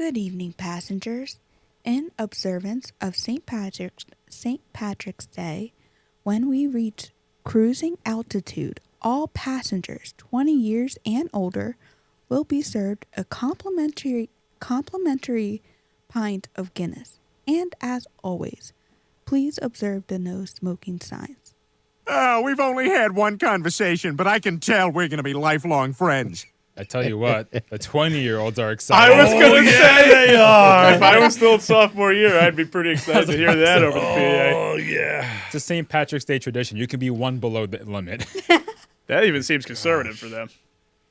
Good evening, passengers. In observance of St. Patrick's Day, when we reach cruising altitude, all passengers 20 years and older will be served a complimentary pint of Guinness. And as always, please observe the no smoking signs. We've only had one conversation, but I can tell we're going to be lifelong friends. I tell you what, the 20-year-olds are excited. I was going to say they are. If I was still in sophomore year, I'd be pretty excited to hear that over the PA. Oh, yeah. It's a St. Patrick's Day tradition. You can be one below the limit. That even seems conservative for them.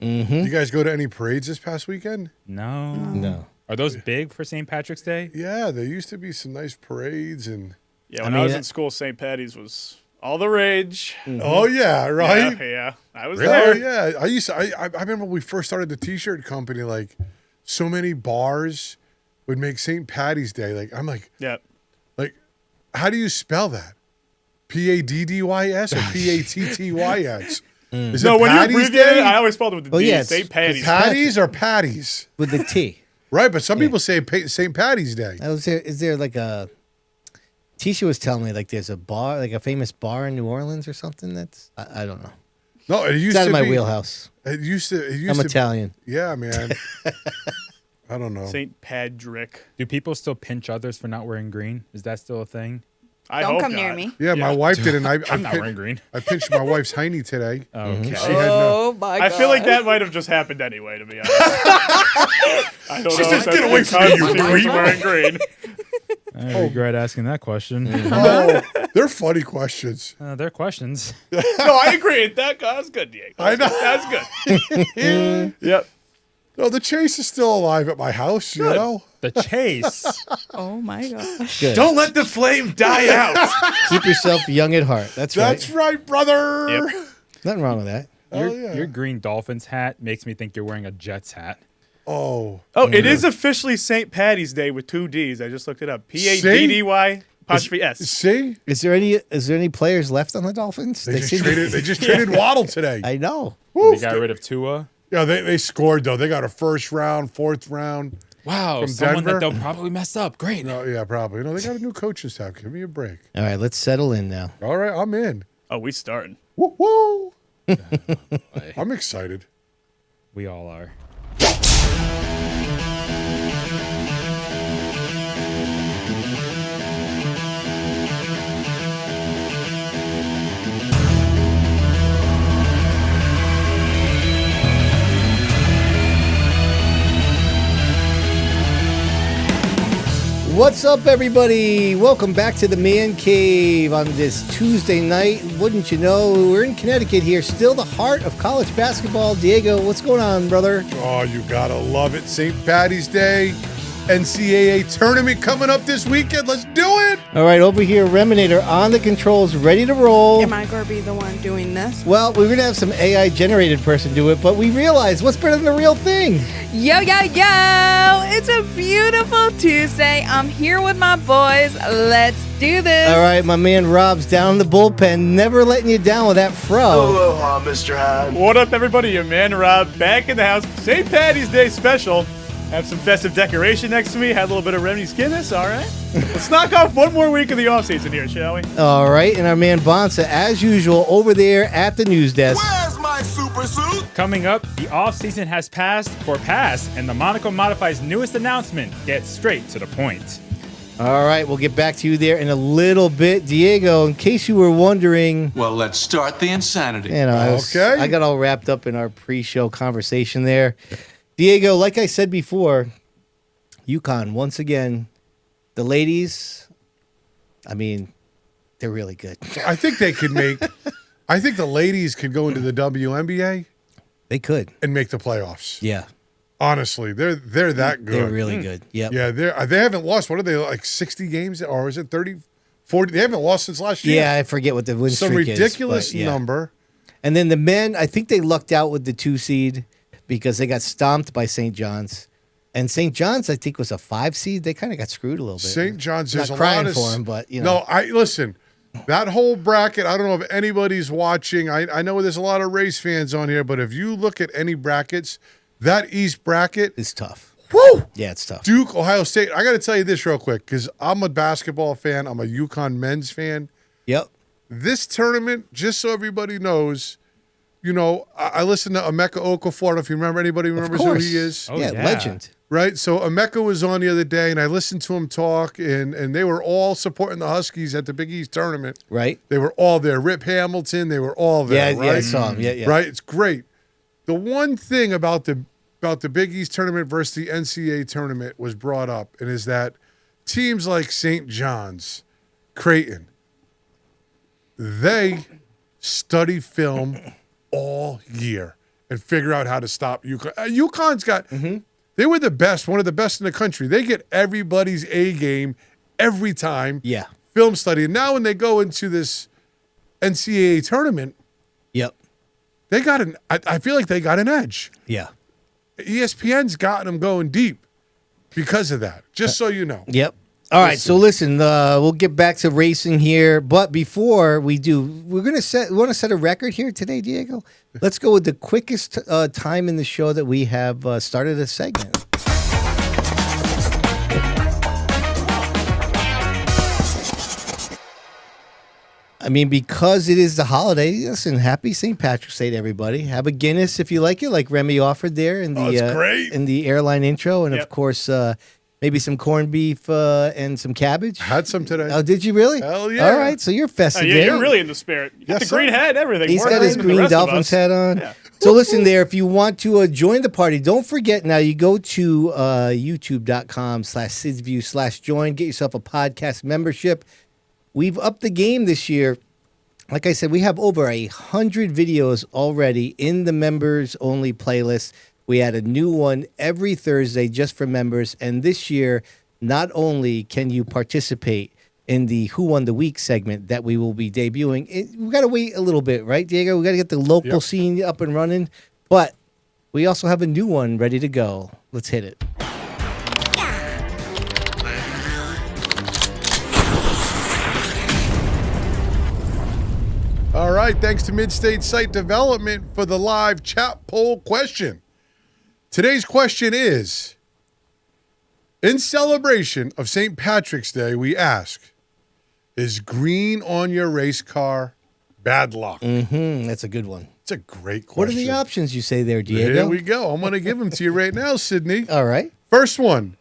Mm-hmm. You guys go to any parades this past weekend? No. Are those big for St. Patrick's Day? Yeah, there used to be some nice parades. And yeah, when I was in school, St. Patty's was all the rage. Mm-hmm. Oh, yeah, right? Yeah. I was really? there. Oh, yeah. I remember when we first started the T-shirt company, like, so many bars would make St. Patty's Day. Like, I'm like, like, how do you spell that? P-A-D-D-Y-S or P-A-T-T-Y-S? Is no, it when you Patty's abbreviate it, Day? I always spelled it with the D. Yeah, St. Patty's. Patties or patties? With the T. Right, but some people say St. Patty's Day. Is there like a... Tisha was telling me like there's a bar, like a famous bar in New Orleans or something that's... I don't know. No, it used it's out to of my be, wheelhouse. It used to... I'm Italian. Yeah, man. I don't know. St. Patrick. Do people still pinch others for not wearing green? Is that still a thing? Don't come near me. Yeah, my wife did, and I'm not wearing green. I pinched my wife's hiney today. Okay. She had no, my God. I feel like that might have just happened anyway, to be honest. I don't know. She says, if "Get away from me, you she was wearing green. I regret asking that question. Oh, they're funny questions. They're questions. No, I agree. That was good, Diego. I know. That's good. Yep. No, the chase is still alive at my house, you know? The chase. Oh, my gosh. Good. Don't let the flame die out. Keep yourself young at heart. That's right. That's right, brother. Yep. Nothing wrong with that. Your green Dolphins hat makes me think you're wearing a Jets hat. Oh, it is officially St. Patty's Day with 2 D's. I just looked it up. P-A-D-D-Y apostrophe S. See? Is there any players left on the Dolphins? They just traded Waddle today. I know. They got rid of Tua. Yeah, they scored, though. They got a first round, fourth round. Wow, from someone Denver. that they'll probably mess up. Great. No, yeah, probably. They got a new coaching staff. Give me a break. All right, let's settle in now. All right, I'm in. Oh, we starting. Woo woo. I'm excited. We all are. What's up, everybody? Welcome back to the Man Cave on this Tuesday night. Wouldn't you know, we're in Connecticut here, still the heart of college basketball. Diego, what's going on, brother? Oh, you gotta love it. St. Patty's Day, NCAA tournament coming up this weekend. Let's do it. All right, over here, Reminator on the controls, ready to roll. Am I going to be the one doing this? Well, we're going to have some AI-generated person do it, but we realize what's better than the real thing? Yo! It's a beautiful Tuesday. I'm here with my boys. Let's do this. All right, my man Rob's down in the bullpen, never letting you down with that fro. Aloha, Mr. Hyde. What up, everybody? Your man Rob back in the house. St. Patty's Day special. Have some festive decoration next to me. Had a little bit of Remy's Guinness. All right. Let's knock off one more week of the offseason here, shall we? All right, and our man Bonssa, as usual, over there at the news desk. Where's my super suit? Coming up, the offseason has passed for pass, and the Monaco Modify's newest announcement gets straight to the point. All right, we'll get back to you there in a little bit. Diego, in case you were wondering... Well, let's start the insanity. I got all wrapped up in our pre-show conversation there. Diego, like I said before, UConn, once again, the ladies, I mean, they're really good. I think they could make... I think the ladies could go into the WNBA. They could. And make the playoffs. Yeah. Honestly, they're that good. They're really good. Yep. Yeah, they haven't lost. What are they, like 60 games? Or is it 30, 40? They haven't lost since last year. Yeah, I forget what the win streak is. Some ridiculous yeah. number. And then the men, I think they lucked out with the 2 seed because they got stomped by St. John's. And St. John's, I think, was a 5 seed. They kind of got screwed a little bit. St. John's, there's not a crying lot of... for them, but, you know. No, listen, that whole bracket, I don't know if anybody's watching. I know there's a lot of race fans on here, but if you look at any brackets, that East bracket is tough. Woo! Yeah, it's tough. Duke, Ohio State. I got to tell you this real quick because I'm a basketball fan. I'm a UConn men's fan. Yep. This tournament, just so everybody knows, you know, I listened to Emeka Okafor. If you remember, anybody remembers who he is? Oh, yeah, yeah. legend. Right? So Emeka was on the other day, and I listened to him talk, and they were all supporting the Huskies at the Big East tournament. Right. They were all there. Rip Hamilton, they were all there, Yeah, right? yeah, I saw him. Yeah, yeah. Right? It's great. The one thing about the Big East tournament versus the NCAA tournament was brought up, and is that teams like St. John's, Creighton, they study film all year and figure out how to stop UConn. UConn's got, they were the best, one of the best in the country. They get everybody's A game every time. Yeah. Film study. And now when they go into this NCAA tournament, Yep. they got I feel like they got an edge. Yeah. ESPN's gotten them going deep because of that, just so you know. Yep. All right, so listen, we'll get back to racing here, but before we do, we want to set a record here today, Diego. Let's go with the quickest time in the show that we have started a segment. I mean, because it is the holiday. Listen, happy St. Patrick's Day to everybody. Have a Guinness if you like it, like Remy offered there in the that's great. in the airline intro, and of course. Maybe some corned beef and some cabbage. Had some today. Oh, did you really? Hell yeah. All right, so you're festive. Yeah, there. you're really in the spirit. You got Yes, the green sir. hat, everything. He's More got his green than the green rest of Dolphins us. hat on. Yeah. So listen there, if you want to join the party, don't forget now you go to youtube.com/SidsView/join. Get yourself a podcast membership. We've upped the game this year. Like I said, we have over 100 videos already in the members only playlist. We add a new one every Thursday just for members. And this year, not only can you participate in the Who Won the Week segment that we will be debuting, we got to wait a little bit, right, Diego? We got to get the local scene up and running. But we also have a new one ready to go. Let's hit it. All right, thanks to Mid-State Site Development for the live chat poll question. Today's question is, in celebration of St. Patrick's Day, we ask, is green on your race car bad luck? That's a good one. It's a great question. What are the options you say there, Diego? Here we go. I'm going to give them to you right now, Sydney. All right. First one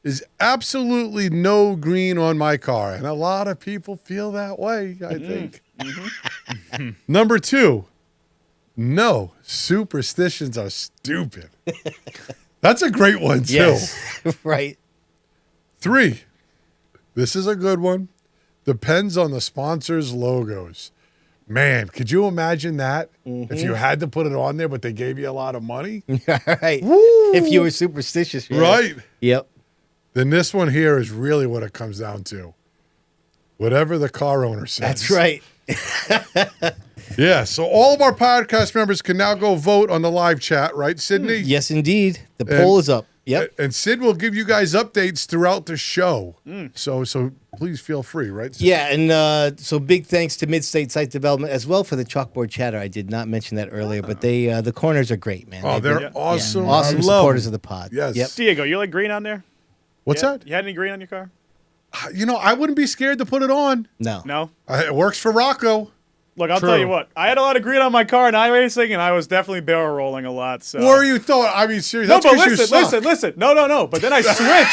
is absolutely no green on my car. And a lot of people feel that way, I think. Number 2, no, superstitions are stupid. That's a great one, too. Yes. Right. 3, this is a good one. Depends on the sponsor's logos. Man, could you imagine that if you had to put it on there, but they gave you a lot of money? Right. Woo! If you were superstitious. Yeah. Right. Yep. Then this one here is really what it comes down to. Whatever the car owner says. That's right. Yeah, so all of our podcast members can now go vote on the live chat, right, Sydney? Yes, indeed. The poll is up. Yep. And Sid will give you guys updates throughout the show. So please feel free, right, Sid? Yeah, and so big thanks to Mid-State Site Development as well for the chalkboard chatter. I did not mention that earlier, but the corners are great, man. Oh, They've they're been- awesome. awesome I love supporters them. of the pod. Yes. Yep. Diego, you like green on there? What's Yeah? that? You had any green on your car? You know, I wouldn't be scared to put it on. No. No? It works for Rocco. Look, I'll True. tell you what. I had a lot of green on my car in iRacing, and I was definitely barrel rolling a lot. So. Or you thought, I mean, seriously, No, that's but 'cause you listen. suck. No. But then I switched.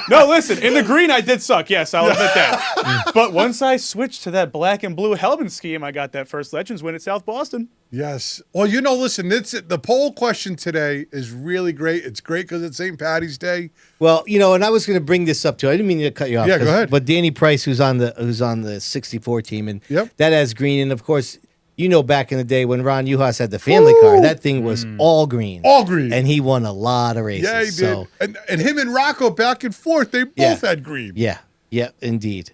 No, listen. In the green, I did suck. Yes, I'll admit that. But once I switched to that black and blue Helbin scheme, I got that first Legends win at South Boston. Yes. Well, you know, listen, the poll question today is really great. It's great because it's St. Patty's Day. Well, you know, and I was going to bring this up too. I didn't mean to cut you off. Yeah, go ahead. But Danny Price, who's on the 64 team, and Yep. that has green. And of course, you know, back in the day when Ron Uhas had the family car, that thing was all green. All green. And he won a lot of races. Yeah, he so, did. And him and Rocco back and forth, they both Yeah. had green. Yeah, indeed.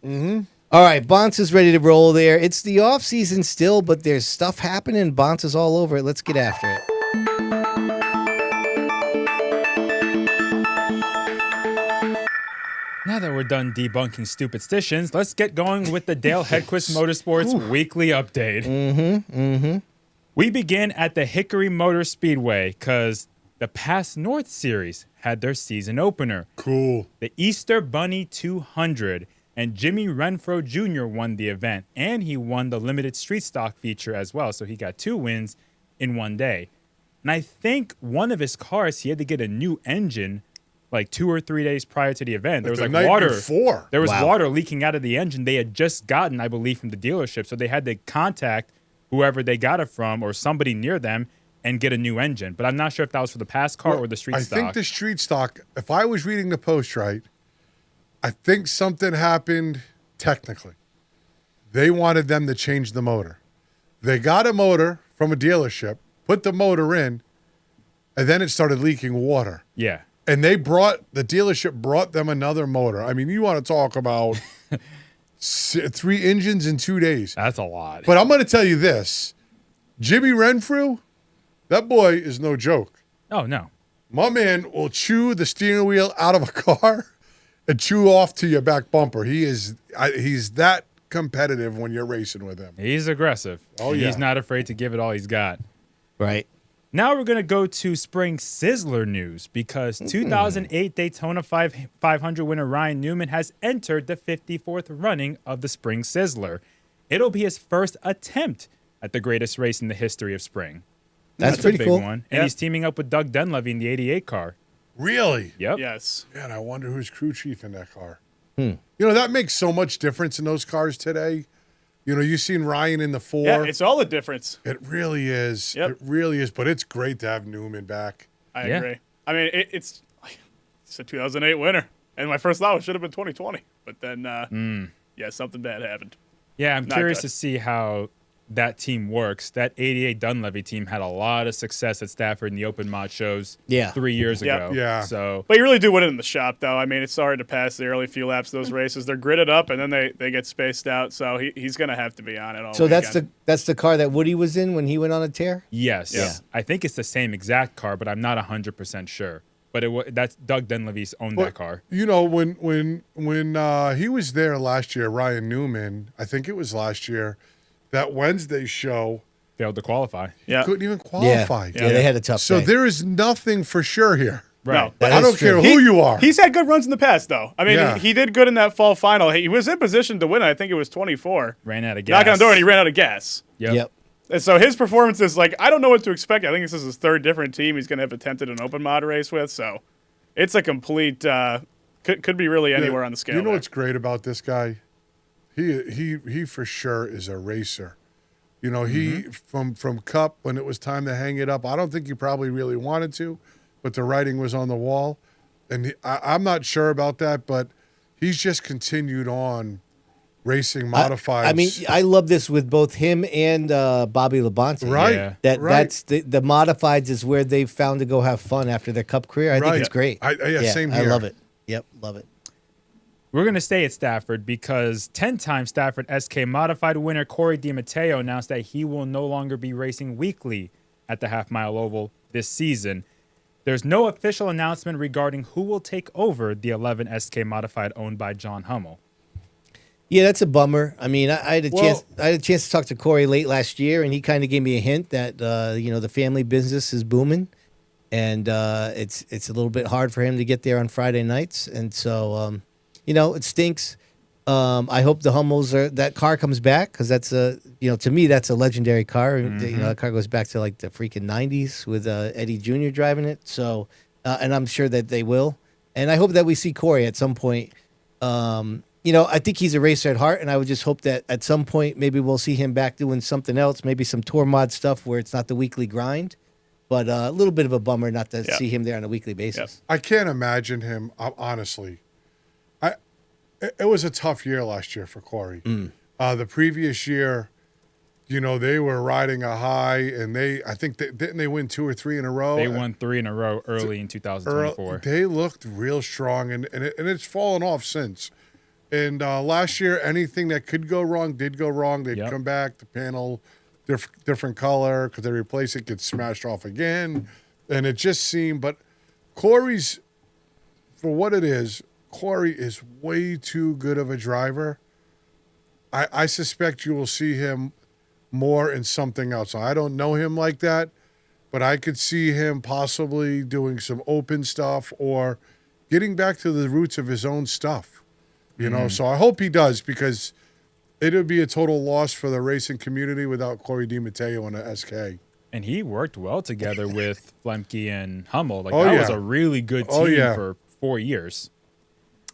All right, Bonsa's ready to roll there. It's the off season still, but there's stuff happening. Bonsa's all over it. Let's get after it. Now that we're done debunking stupid stitions, let's get going with the Dale Hedquist Motorsports weekly update. We begin at the Hickory Motor Speedway because The Pass North Series had their season opener. Cool. The Easter Bunny 200, and Jimmy Renfro Jr. won the event, and he won the limited street stock feature as well. So he got 2 wins in one day. And I think one of his cars, he had to get a new engine like 2 or 3 days prior to the event. There was the like night water. before. There was Wow. water leaking out of the engine. They had just gotten, I believe, from the dealership. So they had to contact whoever they got it from or somebody near them and get a new engine. But I'm not sure if that was for the pass car or the street I stock. think the street stock, if I was reading the post right, I think something happened technically. They wanted them to change the motor. They got a motor from a dealership, put the motor in, and then it started leaking water. Yeah. And the dealership brought them another motor. I mean, you want to talk about 3 engines in 2 days. That's a lot. But I'm going to tell you this. Jimmy Renfrew, that boy is no joke. Oh, no. My man will chew the steering wheel out of a car and chew off to your back bumper. He's that competitive when you're racing with him. He's aggressive. Oh, and yeah. He's not afraid to give it all he's got. Right. Now we're going to go to Spring Sizzler news because 2008 Daytona 500 winner Ryan Newman has entered the 54th running of the Spring Sizzler. It'll be his first attempt at the greatest race in the history of spring. That's a pretty big cool. one. And he's teaming up with Doug Dunleavy in the 88 car. Really? Yep. Yes. Man, I wonder who's crew chief in that car. You know, that makes so much difference in those cars today. You know, you've seen Ryan in the 4. Yeah, it's all the difference. It really is. Yep. It really is. But it's great to have Newman back. I Yeah. agree. I mean, it's a 2008 winner. And my first thought was should have been 2020. But then, yeah, something bad happened. Yeah, I'm Not curious good. to see how that team works. That 88 Dunleavy team had a lot of success at Stafford in the open mod shows 3 years Yep. ago. Yeah. So But you really do win it in the shop, though. I mean, it's hard to pass the early few laps of those races. They're gridded up, and then they get spaced out. So he's going to have to be on it all So weekend. that's the car that Woody was in when he went on a tear? yes, Yeah. I think it's the same exact car, but I'm not 100% sure. But that's Doug Dunleavy's owned that car. You know, when he was there last year, Ryan Newman, I think it was last year, that Wednesday show, Failed to qualify. Yeah. couldn't even Yeah. qualify. Yeah, they had a tough So day. there is nothing for sure here. Right. No, I is don't true. care who you are. He's had good runs in the past, though. I mean, Yeah. he did good in that fall final. He was in position to win. I think it was 24. Ran out of gas. Knock on the door, and he ran out of gas. Yep. And so his performance is like, I don't know what to expect. I think this is his 3rd different team he's going to have attempted an open mod race with. So it's a complete, could be really anywhere on the scale. You know there. what's great about this guy? He for sure is a racer. You know, he from Cup when it was time to hang it up. I don't think he probably really wanted to, but the writing was on the wall, and I'm not sure about that. But he's just continued on racing modifieds. I mean, I love this with both him and Bobby Labonte. right? Yeah. That's the modifieds is where they've found to go have fun after their Cup career. I think Right. it's great. Same I here. love it. Yep, love it. We're going to stay at Stafford because 10-time Stafford SK Modified winner Corey DiMatteo announced that he will no longer be racing weekly at the half-mile oval this season. There's no official announcement regarding who will take over the 11 SK Modified owned by John Hummel. Yeah, that's a bummer. I mean, I had a Well- chance. I had a chance to talk to Corey late last year, and he kind of gave me a hint that the family business is booming, and it's a little bit hard for him to get there on Friday nights, and so it stinks. I hope the Hummels that car comes back because that's to me that's a legendary car. That car goes back to like the freaking 90s with Eddie Jr. driving it. So, and I'm sure that they will, and I hope that we see Corey at some point. I think he's a racer at heart, and I would just hope that at some point maybe we'll see him back doing something else, maybe some tour mod stuff where it's not the weekly grind. But a little bit of a bummer not to see him there on a weekly basis. I can't imagine him, honestly. It was a tough year last year for Corey. The previous year, they were riding a high, and didn't they win 2 or 3 in a row? They won 3 in a row early in 2024. They looked real strong, and it's fallen off since. And last year, anything that could go wrong did go wrong. They'd come back, the panel, different color, because they replace it, gets smashed off again. And it just seemed, but Corey's, for what it is, Corey is way too good of a driver. I suspect you will see him more in something else. I don't know him like that, but I could see him possibly doing some open stuff or getting back to the roots of his own stuff. You know, so I hope he does, because it would be a total loss for the racing community without Corey DiMatteo and a SK. And he worked well together with Flemke and Hummel. Like, Oh, that yeah. was a really good Oh, team yeah. for 4 years.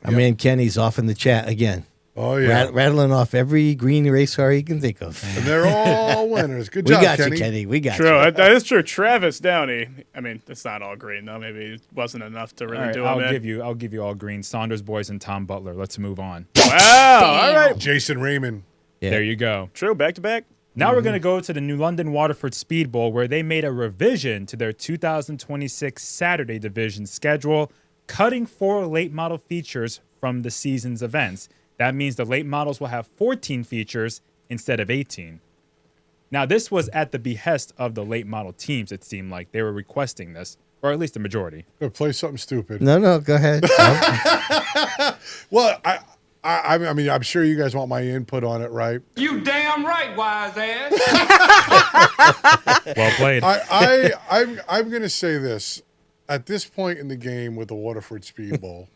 Our man Kenny's off in the chat again. Oh, yeah. Rattling off every green race car he can think of. And they're all winners. Good We job, got Kenny. you, Kenny. We got True, you. that is true. Travis Downey. I mean, it's not all green though. Maybe it wasn't enough to really All right, do it. I'll give you all green. Saunders Boys and Tom Butler. Let's move on. Wow. All right. Jason Raymond. Yeah. There you go. True. Back to back. Now we're going to go to the New London Waterford Speedbowl, where they made a revision to their 2026 Saturday division schedule, cutting 4 late model features from the season's events. That means the late models will have 14 features instead of 18. Now, this was at the behest of the late model teams, it seemed like. They were requesting this, or at least the majority. Gonna play something stupid. No, go ahead. Well, I mean, I'm sure you guys want my input on it, right? You damn right, wise ass. Well played. I'm going to say this. At this point in the game with the Waterford Speedbowl,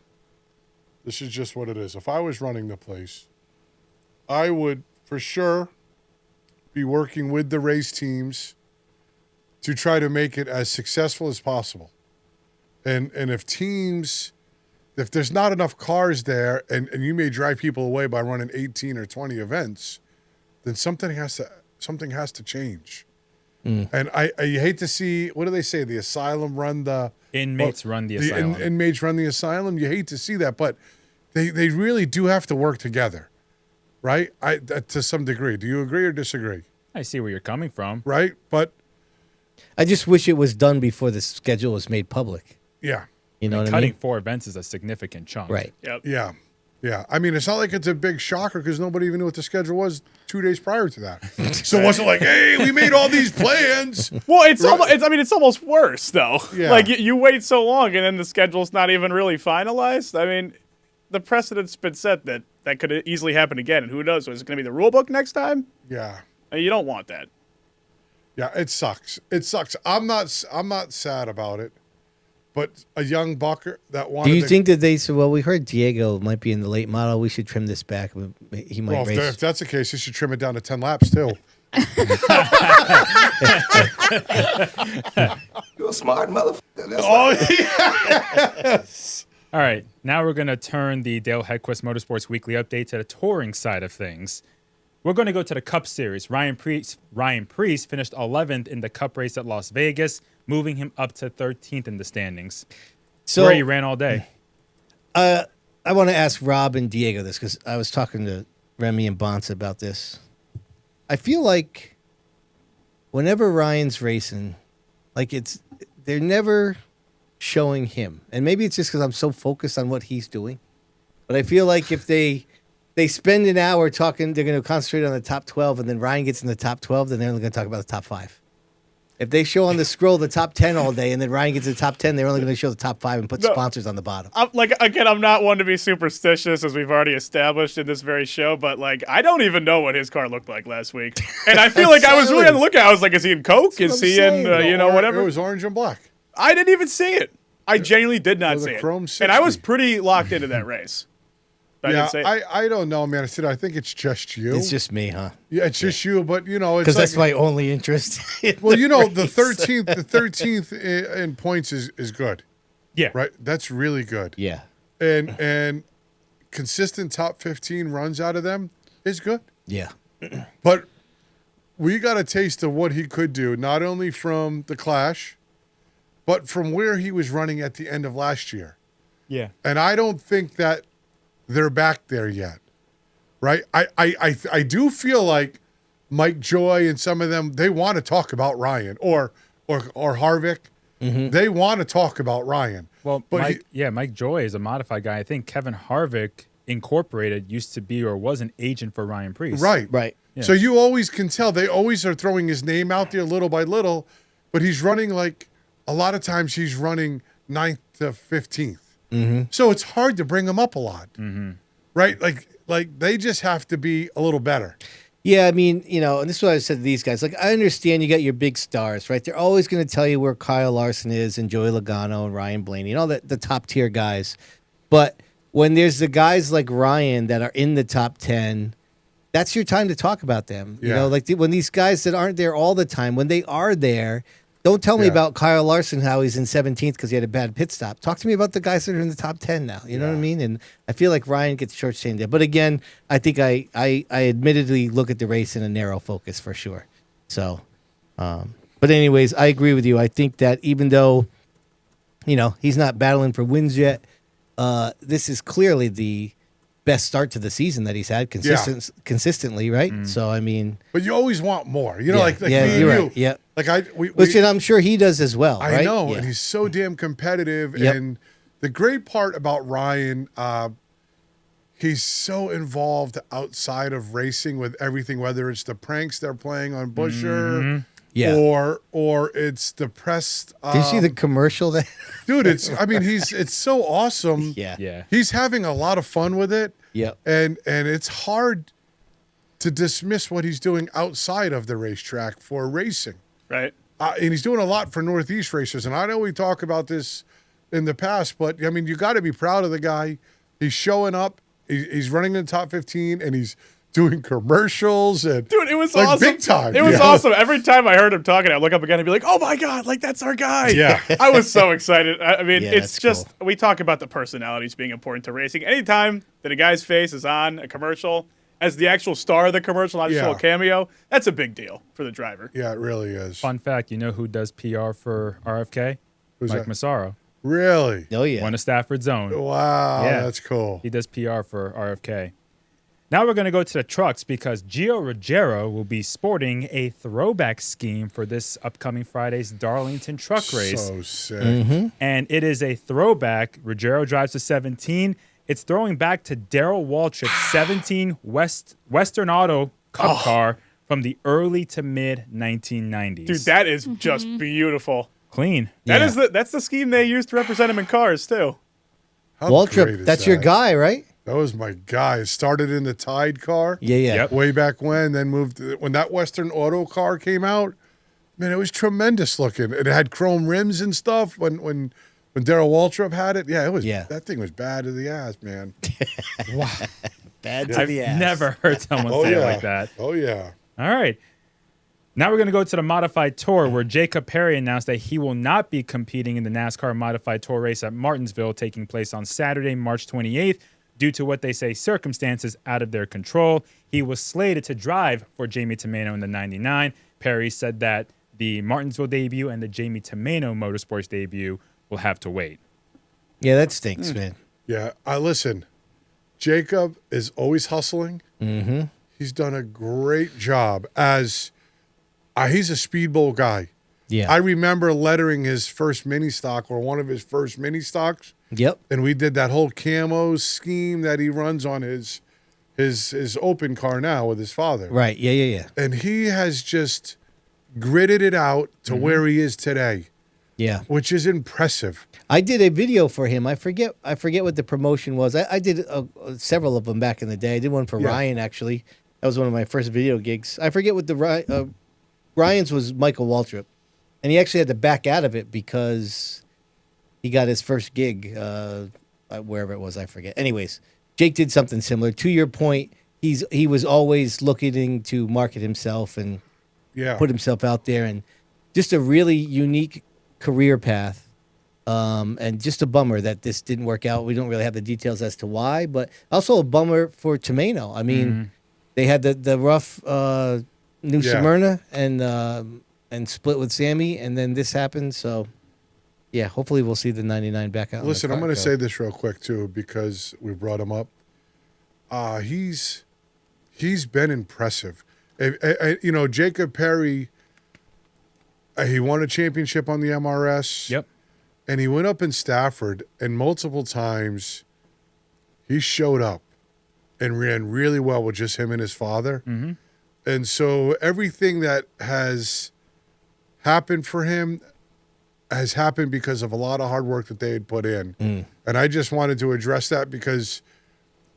this is just what it is. If I was running the place, I would for sure be working with the race teams to try to make it as successful as possible. And if there's not enough cars there and you may drive people away by running 18 or 20 events, then something has to change. And I hate to see, what do they say? The asylum run the Inmates run the asylum. Inmates run the asylum. You hate to see that, but they really do have to work together, right? To some degree. Do you agree or disagree? I see where you're coming from. Right, but I just wish it was done before the schedule was made public. yeah, You know what I Cutting mean? 4 events is a significant chunk. Right. Yep. yeah. I mean, it's not like it's a big shocker because nobody even knew what the schedule was 2 days prior to that. So it wasn't like, hey, we made all these plans. Well, it's almost worse though. Yeah. Like you wait so long and then the schedule's not even really finalized. I mean, the precedent's been set that could easily happen again. And who knows? Is it going to be the rule book next time? Yeah. You don't want that. Yeah, it sucks. It sucks. I'm not sad about it. But a young bucker that wanted Do you think that they said, well, we heard Diego might be in the late model. We should trim this back. He might well, race. if that's the case, you should trim it down to 10 laps too. You're a smart motherfucker. That's Oh, right. All right, now we're going to turn the Dale Hedquist Motorsports Weekly Update to the touring side of things. We're going to go to the Cup Series. Ryan Preece finished 11th in the Cup race at Las Vegas, moving him up to 13th in the standings, So where he ran all day. I want to ask Rob and Diego this because I was talking to Remy and Bonssa about this. I feel like whenever Ryan's racing, like they're never showing him. And maybe it's just because I'm so focused on what he's doing. But I feel like if they spend an hour talking, they're going to concentrate on the top 12, and then Ryan gets in the top 12, then they're only going to talk about the top 5. If they show on the scroll the top 10 all day, and then Ryan gets to the top 10, they're only going to show the top 5 and put sponsors on the bottom. I'm not one to be superstitious, as we've already established in this very show, but I don't even know what his car looked like last week. And I feel like I was really on the lookout. I was like, is he in Coke? Is he in, whatever? It was orange and black. I didn't even see it. I genuinely did not With a see it. Chrome And I was 60. pretty locked into that race. But I Yeah, didn't see it. I don't know, man. I think it's just you. It's just me, huh? Yeah, it's just you, but it's Because that's like, my only interest. well, the 13th in points is good, Yeah. right? That's really good. Yeah. And consistent top 15 runs out of them is good. Yeah. But we got a taste of what he could do, not only from the Clash, but from where he was running at the end of last year. Yeah. And I don't think that they're back there yet, right? I do feel like Mike Joy and some of them, they want to talk about Ryan or Harvick. Mm-hmm. They want to talk about Ryan. Well, but Mike Joy is a modified guy. I think Kevin Harvick Incorporated used to be or was an agent for Ryan Preece. Right. Yeah. So you always can tell. They always are throwing his name out there little by little, but he's running a lot of times he's running 9th to 15th. Mm-hmm. So it's hard to bring him up a lot. Mm-hmm. Right? Like they just have to be a little better. Yeah, I mean, and this is what I said to these guys. Like, I understand you got your big stars, right? They're always going to tell you where Kyle Larson is and Joey Logano and Ryan Blaney and all the top tier guys. But when there's the guys like Ryan that are in the top 10, that's your time to talk about them. Yeah. Like when these guys that aren't there all the time, when they are there, don't tell me about Kyle Larson, how he's in 17th because he had a bad pit stop. Talk to me about the guys that are in the top 10 now. You know what I mean? And I feel like Ryan gets short-changed there. But again, I think I admittedly look at the race in a narrow focus for sure. So, but anyways, I agree with you. I think that even though, he's not battling for wins yet, this is clearly the best start to the season that he's had consistently, right? So I mean, but you always want more, like yeah, me and you're you. right. Yeah, which I'm sure he does as well. I right? know, Yeah. and he's so damn competitive. Yep. And the great part about Ryan, he's so involved outside of racing with everything, whether it's the pranks they're playing on Busher. Yeah. Or it's the press. Did you see the commercial that? Dude, it's so awesome. Yeah. He's having a lot of fun with it. Yep. And it's hard to dismiss what he's doing outside of the racetrack for racing. Right. And he's doing a lot for Northeast racers. And I know we talked about this in the past, but I mean, you got to be proud of the guy. He's showing up. He's running in the top 15, and he's doing commercials. And dude, it was like awesome. Big time. It was awesome. Every time I heard him talking, I'd look up again and be like, oh my God, like that's our guy. Yeah. I was so excited. I mean, Yeah, it's that's just, cool. we talk about the personalities being important to racing. Anytime that a guy's face is on a commercial as the actual star of the commercial, not just a little cameo, that's a big deal for the driver. Yeah, it really is. Fun fact, you know who does PR for RFK? Who's Mike that? Massaro. Really? Oh yeah. One of Stafford's own. Wow, Yeah. that's cool. He does PR for RFK. Now we're going to go to the trucks because Gio Ruggiero will be sporting a throwback scheme for this upcoming Friday's Darlington truck race. So sick. And it is a throwback. Ruggiero drives to 17. It's throwing back to Darrell Waltrip's 17 Western Auto Cup car from the early to mid 1990s. Dude, that is just beautiful. Clean. That's the scheme they used to represent him in cars too. How great Waltrip, is that's your that? guy, right? That was my guy. It started in the Tide car. Yeah. Yep. Way back when, then moved when that Western Auto car came out. Man, it was tremendous looking. It had chrome rims and stuff. When Darrell Waltrip had it, it was. Yeah. That thing was bad to the ass, man. Bad to the ass. Never heard someone say it like that. Oh yeah. All right. Now we're going to go to the Modified Tour, where Jacob Perry announced that he will not be competing in the NASCAR Modified Tour race at Martinsville, taking place on Saturday, March 28th, due to what they say circumstances out of their control. He was slated to drive for Jamie Tomeno in the 99. Perry said that the Martinsville debut and the Jamie Tomeno Motorsports debut will have to wait. Yeah, that stinks, man. Yeah. Listen. Jacob is always hustling. Mm-hmm. He's done a great job as. He's a Speedbowl guy. Yeah. I remember lettering his first mini stock or one of his first mini stocks. Yep. And we did that whole camo scheme that he runs on his open car now with his father. Right. Yeah. And he has just gritted it out to where he is today, Yeah. which is impressive. I did a video for him. I forget what the promotion was. I did several of them back in the day. I did one for Ryan, actually. That was one of my first video gigs. I forget what the Ryan's was Michael Waltrip. And he actually had to back out of it because he got his first gig wherever it was. I forget. Anyways, Jake did something similar. To your point, he was always looking to market himself and put himself out there. And just a really unique career path. And just a bummer that this didn't work out. We don't really have the details as to why, but also a bummer for Tomeno. I mean, they had the rough New Smyrna and split with Sammy, and then this happened. So, yeah, hopefully we'll see the 99 back out. Listen, I'm going to say this real quick too because we brought him up. He's been impressive. Jacob Perry. He won a championship on the MRS. Yep. And he went up in Stafford, and multiple times he showed up and ran really well with just him and his father. Mm-hmm. And so everything that has happened for him has happened because of a lot of hard work that they had put in. And I just wanted to address that because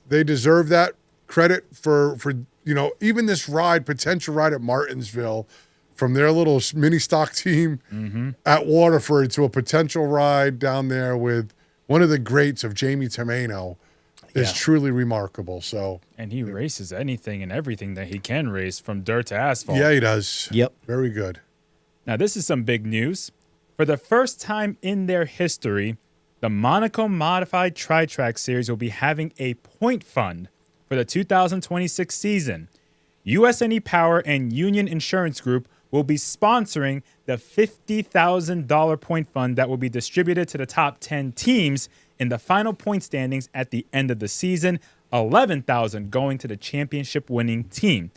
they deserve that credit for even this potential ride at Martinsville, from their little mini stock team at Waterford to a potential ride down there with one of the greats of Jamie Tomeno is truly remarkable. So, and he races anything and everything that he can race, from dirt to asphalt. Yeah, he does. Yep. Very good. Now, this is some big news. For the first time in their history, the Monaco Modified Tri-Track Series will be having a point fund for the 2026 season. USNE Power and Union Insurance Group will be sponsoring the $50,000 point fund that will be distributed to the top 10 teams in the final point standings at the end of the season, $11,000 going to the championship winning team.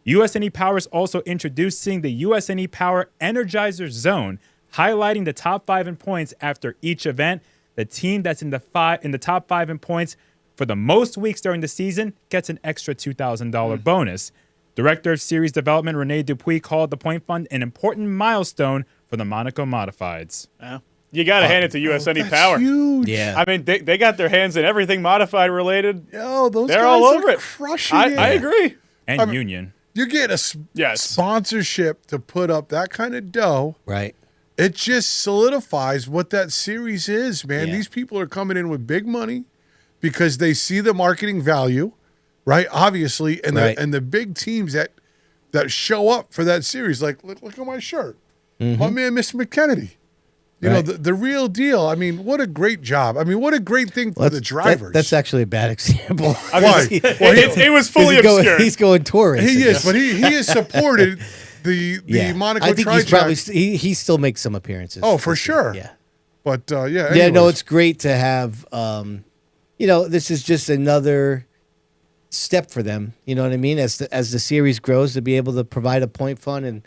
USNE Power is also introducing the USNE Power Energizer Zone, highlighting the top 5 in points after each event. The team that's in the top 5 in points for the most weeks during the season gets an extra $2,000 bonus. Director of Series Development Rene Dupuis called the point fund an important milestone for the Monaco Modifieds. Yeah. You got to hand it to USNE Power. Huge. Yeah. I mean, they got their hands in everything modified related. Yo, those They're guys all are over it. crushing it. I agree. And Union. You get a sponsorship to put up that kind of dough. Right. It just solidifies what that series is, man. Yeah. These people are coming in with big money because they see the marketing value, right? Obviously, and the big teams that show up for that series, like look at my shirt, my man, Mr. McKennedy. You know, the real deal. I mean, what a great job. I mean, what a great thing for the drivers. That's actually a bad example. Why? It was fully obscure. He's going tour racing. He is, but he has supported the Monaco I think Tri-Track. he still makes some appearances. Oh, for sure. Yeah. But Yeah, no, anyways. it's great to have. This is just another step for them. You know what I mean? As the series grows, to be able to provide a point fund, and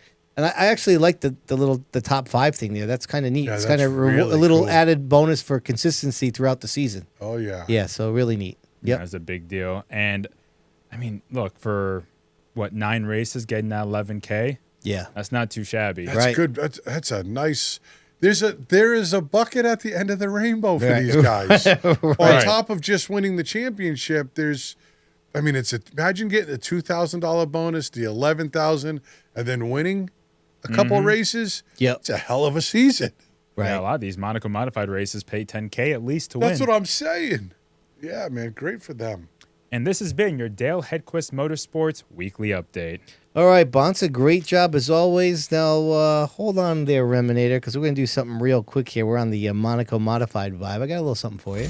I actually like the top 5 thing there. That's kind of neat. Yeah, it's that's kind of really a little cool. added bonus for consistency throughout the season. Oh yeah. Yeah, so really neat. Yeah, that's a big deal. And I mean, look, for 9 races, getting that 11K. Yeah, that's not too shabby. That's good. That's a nice. There is a bucket at the end of the rainbow for these guys. On top of just winning the championship, imagine getting a $2,000 bonus, the $11,000, and then winning a couple races. Yep, it's a hell of a season. Right. Yeah, a lot of these Monaco Modified races pay $10K at least to win. That's what I'm saying. Yeah, man, great for them. And this has been your Dale Hedquist Motorsports Weekly Update. All right, Bonssa, great job as always. Now, hold on there, Reminator, because we're going to do something real quick here. We're on the Monaco Modified vibe. I got a little something for you.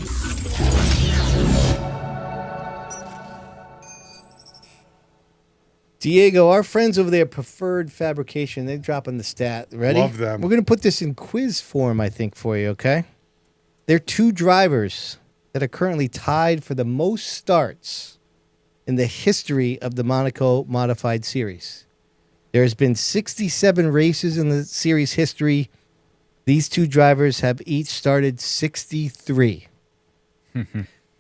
Diego, our friends over there, Preferred Fabrication, they're dropping the stat. Ready? Love them. We're going to put this in quiz form, I think, for you, okay? There are 2 drivers that are currently tied for the most starts in the history of the Monaco Modified Series. There has been 67 races in the series history. These 2 drivers have each started 63.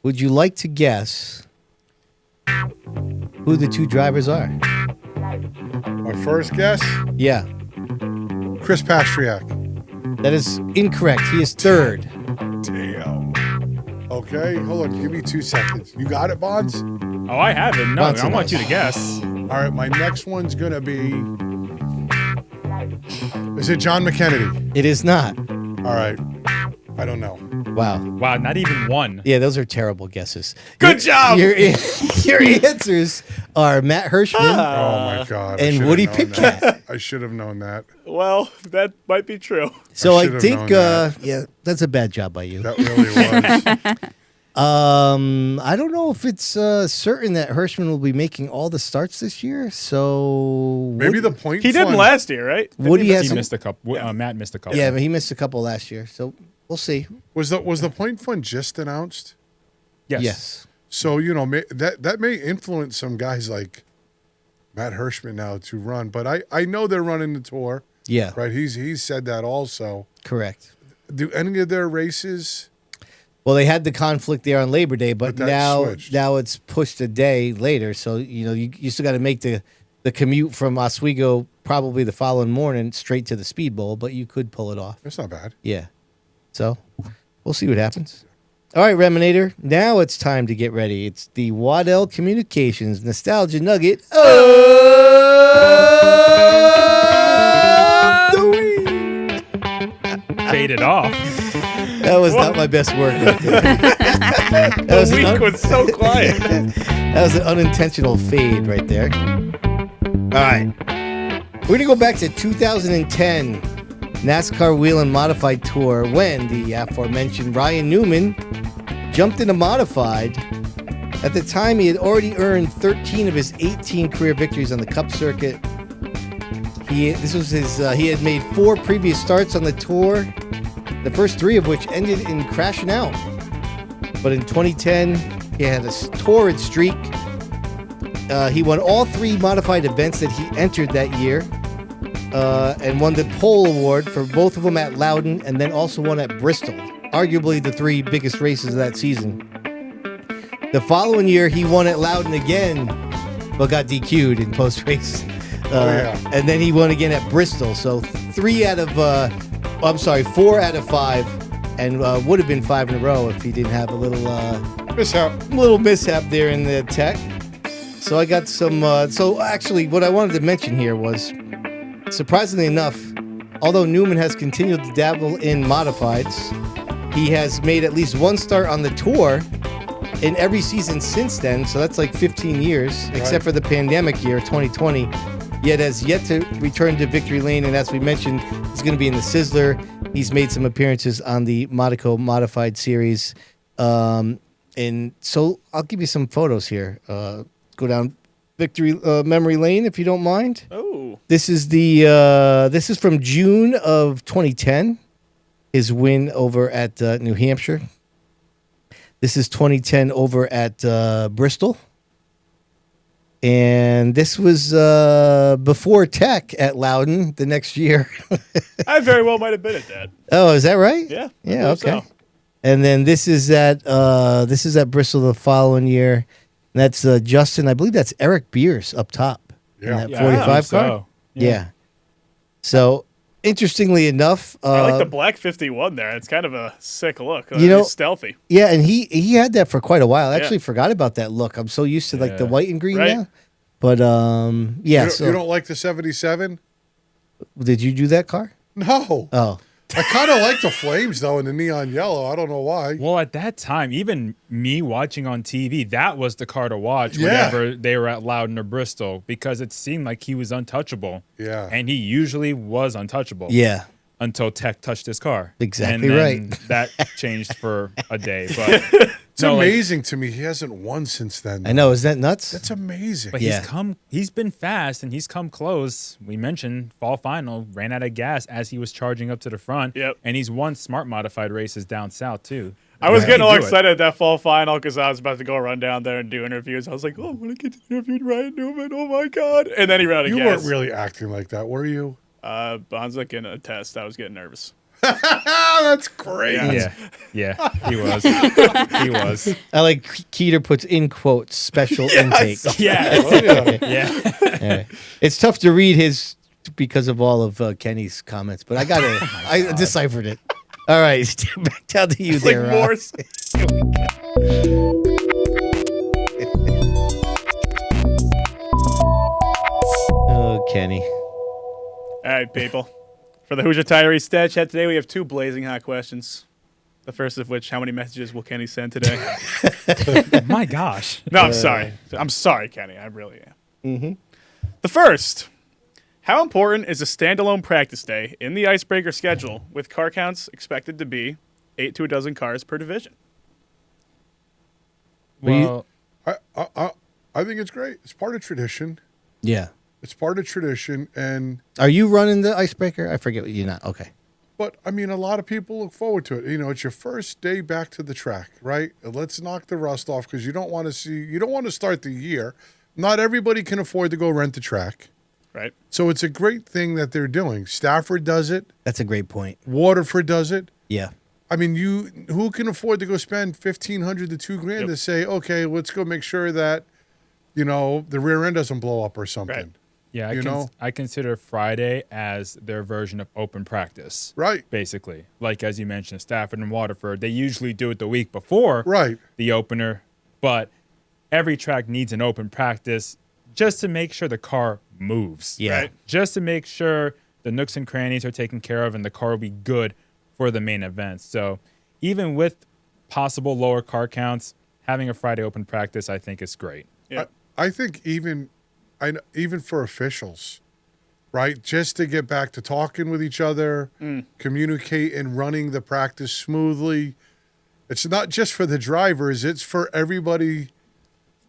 Would you like to guess who the 2 drivers are? My first guess? Yeah. Chris Pastriak. That is incorrect. He is 3rd. Damn. Okay, hold on. Give me 2 seconds. You got it, Bonds? Oh, I have it. No, Bonsa I want knows. you to guess. All right, my next one's going to be... Is it John McKennedy? It is not. All right. I don't know. Wow. Wow, not even one. Yeah, those are terrible guesses. Good job. Your answers are Matt Hirschman. Oh, my God. And Woody Pitcat. I should have known that. Well, that might be true. So I should have think, known that. yeah, that's a bad job by you. That really was. I don't know if it's certain that Hirschman will be making all the starts this year. So Maybe the point He didn't fund- last year, right? Woody has He some, missed a couple. Matt missed a couple. yeah, but he missed a couple last year. So we'll see. Was the point fund just announced? Yes. Yes. So, that may influence some guys like Matt Hirschman now to run. But I know they're running the tour. Yeah. Right? He's said that also. Correct. Do any of their races... Well, they had the conflict there on Labor Day, but that now switched. it's pushed a day later. So, you still got to make the commute from Oswego probably the following morning straight to the Speedbowl, but you could pull it off. That's not bad. Yeah. So we'll see what happens. All right, Reminator. Now it's time to get ready. It's the Waddell Communications Nostalgia Nugget. Faded off. That was not my best work. Right there. The week was so quiet. That was an unintentional fade right there. All right. We're going to go back to 2010 NASCAR Wheel and Modified Tour when the aforementioned Ryan Newman jumped into Modified. At the time, he had already earned 13 of his 18 career victories on the Cup circuit. He had made 4 previous starts on the tour, the first 3 of which ended in crashing out. But in 2010, he had a torrid streak. He won all 3 modified events that he entered that year, and won the pole award for both of them at Loudon, and then also won at Bristol, arguably the 3 biggest races of that season. The following year, he won at Loudon again, but got DQ'd in post-race. And then he won again at Bristol. So 4 out of 5, and would have been 5 in a row if he didn't have a little mishap there in the tech. So I got some. So actually, what I wanted to mention here was, surprisingly enough, although Newman has continued to dabble in modifieds, he has made at least 1 start on the tour in every season since then. So that's like 15 years, except for the pandemic year, 2020. Yet has yet to return to victory lane, and as we mentioned, he's going to be in the Sizzler. He's made some appearances on the Modico Modified series, and so I'll give you some photos here. Go down victory memory lane if you don't mind. Oh, this is from June of 2010. His win over at New Hampshire. This is 2010 over at Bristol. And this was before Tech at Loudon the next year. I very well might have been at that. Oh, is that right? Yeah. Yeah. Okay. So. And then this is at Bristol the following year. And that's Justin. I believe that's Eric Beers up top. Yeah. In that 45 car. So. Yeah. So interestingly enough, I like the black 51 there. It's kind of a sick look. It's stealthy. Yeah, and he had that for quite a while. I actually forgot about that look. I'm so used to like the white and green now. But yeah, you don't like the 77? Did you do that car? No. Oh. I kind of like the flames though in the neon yellow. I don't know why. Well, at that time, even me watching on TV, that was the car to watch whenever they were at Loudon or Bristol, because it seemed like he was untouchable. Yeah. And he usually was untouchable. Yeah. Until Tech touched his car. Exactly and right. That changed for a day. But it's amazing to me. He hasn't won since then. I know. Isn't that nuts? That's amazing. But he's been fast and he's come close. We mentioned fall final, ran out of gas as he was charging up to the front. Yep. And he's won smart modified races down south too. I was getting all excited at that fall final because I was about to go run down there and do interviews. I was like, oh, I'm going to get to interview Ryan Newman. Oh my God. And then he ran out of gas. You weren't really acting like that, were you? Bonssa getting a test. I was getting nervous. That's great. Yeah, he was. He was. I like Keeter puts in quotes special intake. Yeah. It's tough to read his because of all of Kenny's comments, but I deciphered it. All right, back down to you it's there, like Morse. Oh, Kenny. All right, people. For the Hoosier Tyree Stat Chat today, we have 2 blazing hot questions. The first of which, how many messages will Kenny send today? My gosh. No, I'm sorry. I'm sorry, Kenny. I really am. Mm-hmm. The first, how important is a standalone practice day in the Icebreaker schedule with car counts expected to be 8 to a dozen cars per division? Well, I think it's great. It's part of tradition. Yeah. It's part of tradition. And are you running the Icebreaker? I forget what you're not. Okay. But, I mean, a lot of people look forward to it. You know, it's your first day back to the track, right? Let's knock the rust off because you don't want to start the year. Not everybody can afford to go rent the track. Right. So it's a great thing that they're doing. Stafford does it. That's a great point. Waterford does it. Yeah. I mean, who can afford to go spend $1,500 to $2,000 to say, okay, let's go make sure that, the rear end doesn't blow up or something. Right. Yeah, I consider Friday as their version of open practice. Right. Basically. Like, as you mentioned, Stafford and Waterford, they usually do it the week before the opener, but every track needs an open practice just to make sure the car moves. Yeah. Right? Just to make sure the nooks and crannies are taken care of and the car will be good for the main event. So even with possible lower car counts, having a Friday open practice, I think is great. Yeah. I think even for officials, right? Just to get back to talking with each other, communicate and running the practice smoothly. It's not just for the drivers, it's for everybody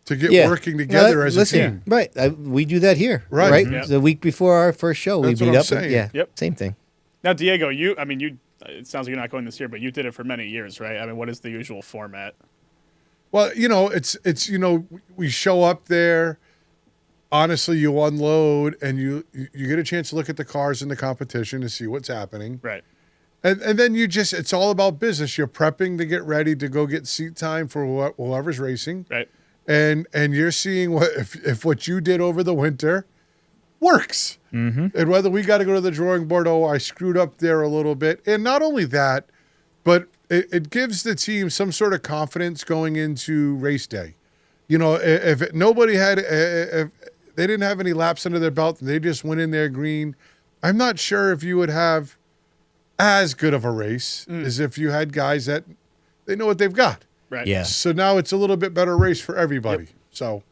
to get working together as a team. Right. We do that here. Right. Right. The week before our first show, That's we what meet I'm up. saying. Same thing. Now, Diego, it sounds like you're not going this year, but you did it for many years, right? I mean, what is the usual format? Well, it's we show up there. Honestly, you unload and you get a chance to look at the cars in the competition to see what's happening. Right. And then it's all about business. You're prepping to get ready to go get seat time for whoever's racing. Right. And you're seeing if what you did over the winter works. Mm-hmm. And whether we got to go to the drawing board, I screwed up there a little bit. And not only that, but it gives the team some sort of confidence going into race day. If they didn't have any laps under their belt and they just went in there green, I'm not sure if you would have as good of a race as if you had guys that they know what they've got. Right. Yeah. So now it's a little bit better race for everybody. Yep. So, all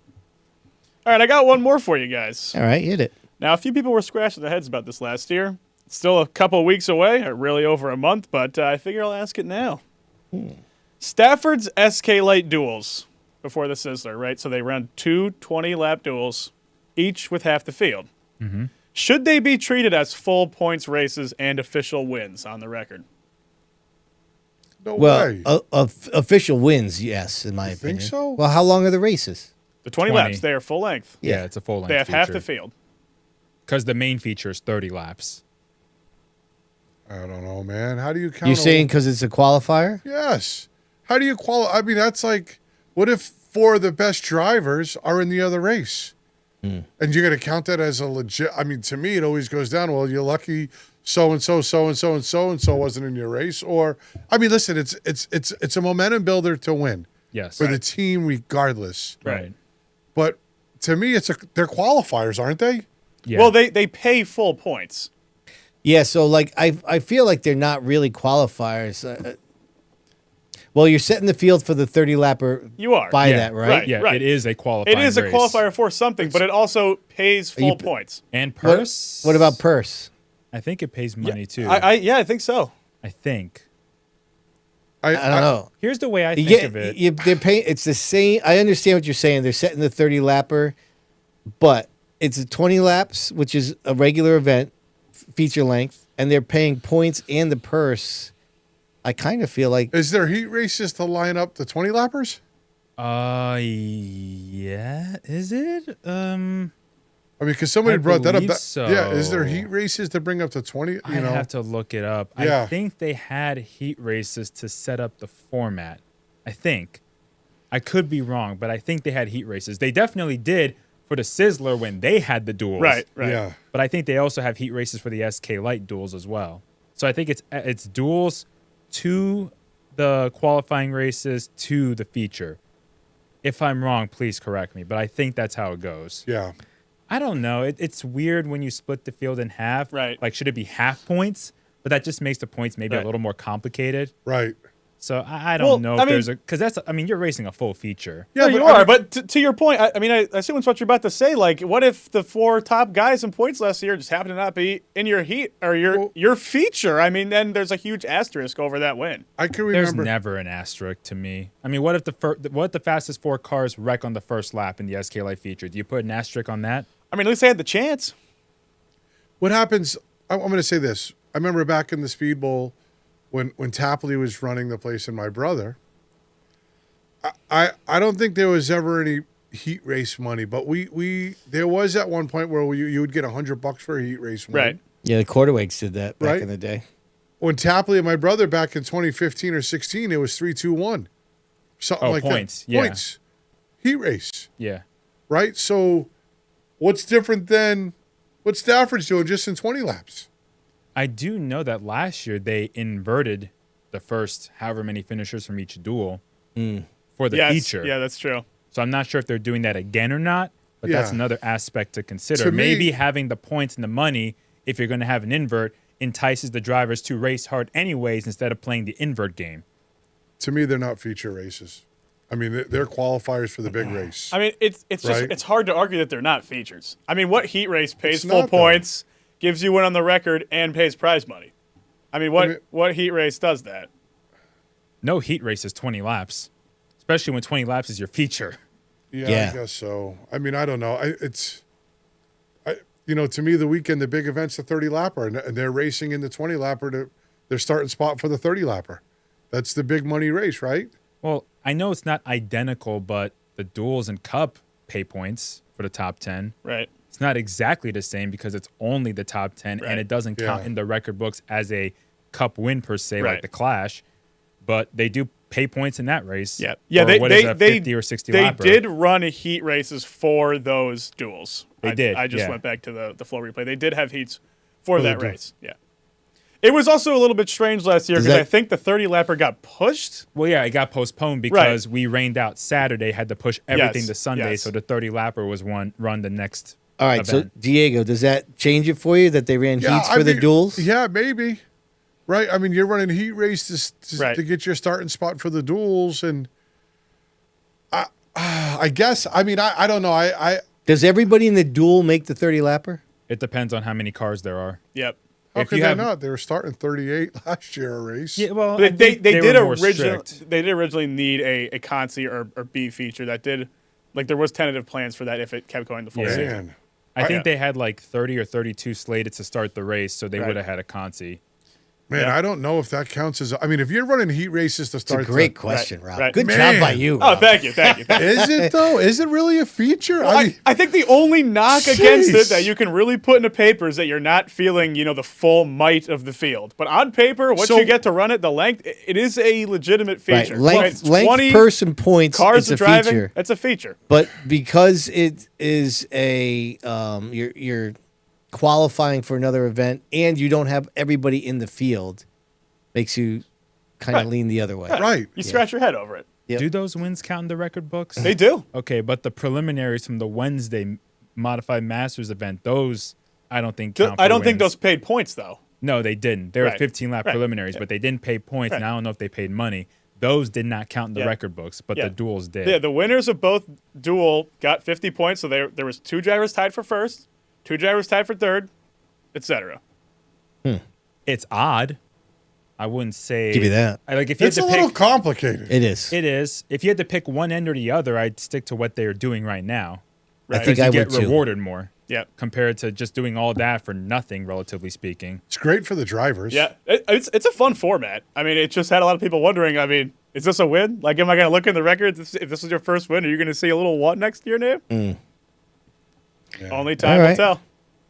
right, I got one more for you guys. All right, hit it. Now, a few people were scratching their heads about this last year. It's still a couple weeks away, or really over a month, but I figure I'll ask it now. Stafford's SK Light duels before the Sizzler, right? So they run 2 20-lap duels, each with half the field. Mm-hmm. Should they be treated as full points races and official wins on the record? no way. Official wins, yes, in my opinion. Think so? Well, how long are the races? The 20 laps, they are full length. Yeah, it's a full length They have half feature. the field. Because the main feature is 30 laps. I don't know, man. How do you count? You're saying because it's a qualifier? Yes. How do you qualify? I mean, that's like, what if 4 of the best drivers are in the other race? And you're going to count that as a legit. I mean, to me, it always goes down. Well, you're lucky so-and-so, so-and-so, and so-and-so wasn't in your race. Or, I mean, listen, it's a momentum builder to win. Yes. For the team regardless. Right. But to me, they're qualifiers, aren't they? Yeah. Well, they pay full points. Yeah, so like I feel like they're not really qualifiers. Well, you're setting the field for the 30-lapper. You are. By Yeah, that, right? right. Yeah, it is a qualifying It is a race. qualifier for something, but it also pays full you- points. And purse. What about purse? I think it pays money too. I think so. I think. I don't know. Here's the way I think of it. They're paying. It's the same. I understand what you're saying. They're setting the 30-lapper, but it's a 20 laps, which is a regular event, feature length, and they're paying points and the purse. I kind of feel like Is there heat races to line up the 20 lappers? Yeah. Is it? I mean, because somebody I brought that up. believe so. Yeah, is there heat races to bring up to 20? I'd have to look it up. Yeah. I think they had heat races to set up the format. I think. I could be wrong, but I think they had heat races. They definitely did for the Sizzler when they had the duels. Right. Yeah. But I think they also have heat races for the SK Light duels as well. So I think it's duels to the qualifying races to the feature. If I'm wrong, please correct me, but I think that's how it goes. Yeah. I don't know. It's weird when you split the field in half. Right. Like, should it be half points? But that just makes the points maybe Right. a little more complicated. Right. So I don't know if I mean- there's because that's, I mean, you're racing a full feature. Yeah, Yeah, you but I are. mean- But to your point, I mean, I assume it's what you're about to say. Like, what if the 4 top guys in points last year just happen to not be in your heat or your feature? I mean, then there's a huge asterisk over that win. I can There's remember. never an asterisk to me. I mean, what if the fastest 4 cars wreck on the first lap in the SK Light feature? Do you put an asterisk on that? I mean, at least they had the chance. What happens? I'm going to say this. I remember back in the Speedbowl when Tapley was running the place and my brother. I don't think there was ever any heat race money, but we there was at one point where you would get $100 for a heat race win. Right. yeah, the quarterweights did that back Right. in the day. When Tapley and my brother back in 2015 or 16, it was 3-2-1, something Oh, like points, that. yeah. Points, heat race, Yeah. right? So What's different than what Stafford's doing just in 20 laps? I do know that last year they inverted the first however many finishers from each duel for the feature. Yeah, that's true. So I'm not sure if they're doing that again or not, but that's Yeah. another aspect to consider. To me- Maybe having the points and the money, if you're going to have an invert, entices the drivers to race hard anyways instead of playing the invert game. To me, they're not feature races. I mean, they're qualifiers for the big race. I mean, it's just Right. it's hard to argue that they're not features. I mean, what heat race pays It's full not, though. points, gives you win on the record, and pays prize money? I mean, what heat race does that? No heat race is 20 laps, especially when 20 laps is your feature. Yeah, I guess so. I mean, I don't know. To me, the weekend, the big event's the 30 lapper, and they're racing in the 20 lapper to their starting spot for the 30 lapper. That's the big money race, right? Well, I know it's not identical, but the duels and cup pay points for the top 10. Right. It's not exactly the same because it's only the top 10 Right. and it doesn't count Yeah. in the record books as a cup win per se, Right. like the Clash. But they do pay points in that race. Yeah. Or what is a 50 or 60 they lapper. did run heat races for those duels. They did, I just yeah. went back to the flow replay. They did have heats for that race. Yeah. It was also a little bit strange last year because I think the 30 lapper got pushed. Well, yeah, it got postponed because we rained out Saturday, had to push everything Yes, to Sunday, yes. so the 30 lapper was run the next All right, event. so Diego, does that change it for you that they ran heats I for the mean, duels? Yeah, maybe. Right? I mean, you're running heat race to get your starting spot for the duels, and I guess. I mean, I don't know. Does everybody in the duel make the 30 lapper? It depends on how many cars there are. Yep. How If could you they have- not? They were starting 38 last year a race. Yeah, well, They, they, they did were more originally strict. they did originally need a consi or B feature that did there was tentative plans for that if it kept going the full Yeah. season. Man, I think Yeah. they had like 30 or 32 slated to start the race, so they Right. would have had a consi. man, I don't know if that counts as. I mean, if you're running heat races to It's start, a great question, Rob. right. Good Man. job by you. Oh, Rob. thank you. Is it though? Is it really a feature? I mean, I think the only knock against it Jeez. that you can really put into paper is that you're not feeling, the full might of the field. But on paper, once So- you get to run it, the length, it is a legitimate Right, feature. length, When it's 20 person points. cars it's a driving, feature. that's a feature. But because it is you're qualifying for another event and you don't have everybody in the field, makes you kind of Right. lean the other way. right. You scratch your head over it. Yep. Do those wins count in the record books? They do. Okay, but the preliminaries from the Wednesday Modified Masters event, those I don't think count. I for don't think wins. those paid points, though. No, they didn't. They were Right. 15 lap Right. preliminaries, Yeah. but they didn't pay points, Right. and I don't know if they paid money. Those did not count in the Yeah. record books, but Yeah. the duels did. Yeah, the winners of both duel got 50 points, so there was 2 drivers tied for first, 2 drivers tied for third, etc. It's odd. I wouldn't say. Give you that. Like if you It's had a to little pick, complicated. It is. it is. If you had to pick one end or the other, I'd stick to what they are doing right now. I think Because I you would get too. rewarded more. Yeah. Compared to just doing all that for nothing, relatively speaking. It's great for the drivers. Yeah, it's a fun format. I mean, it just had a lot of people wondering, I mean, is this a win? Like, am I going to look in the records? If this is your first win, are you going to see a little what next to your name? Only time All will right. tell.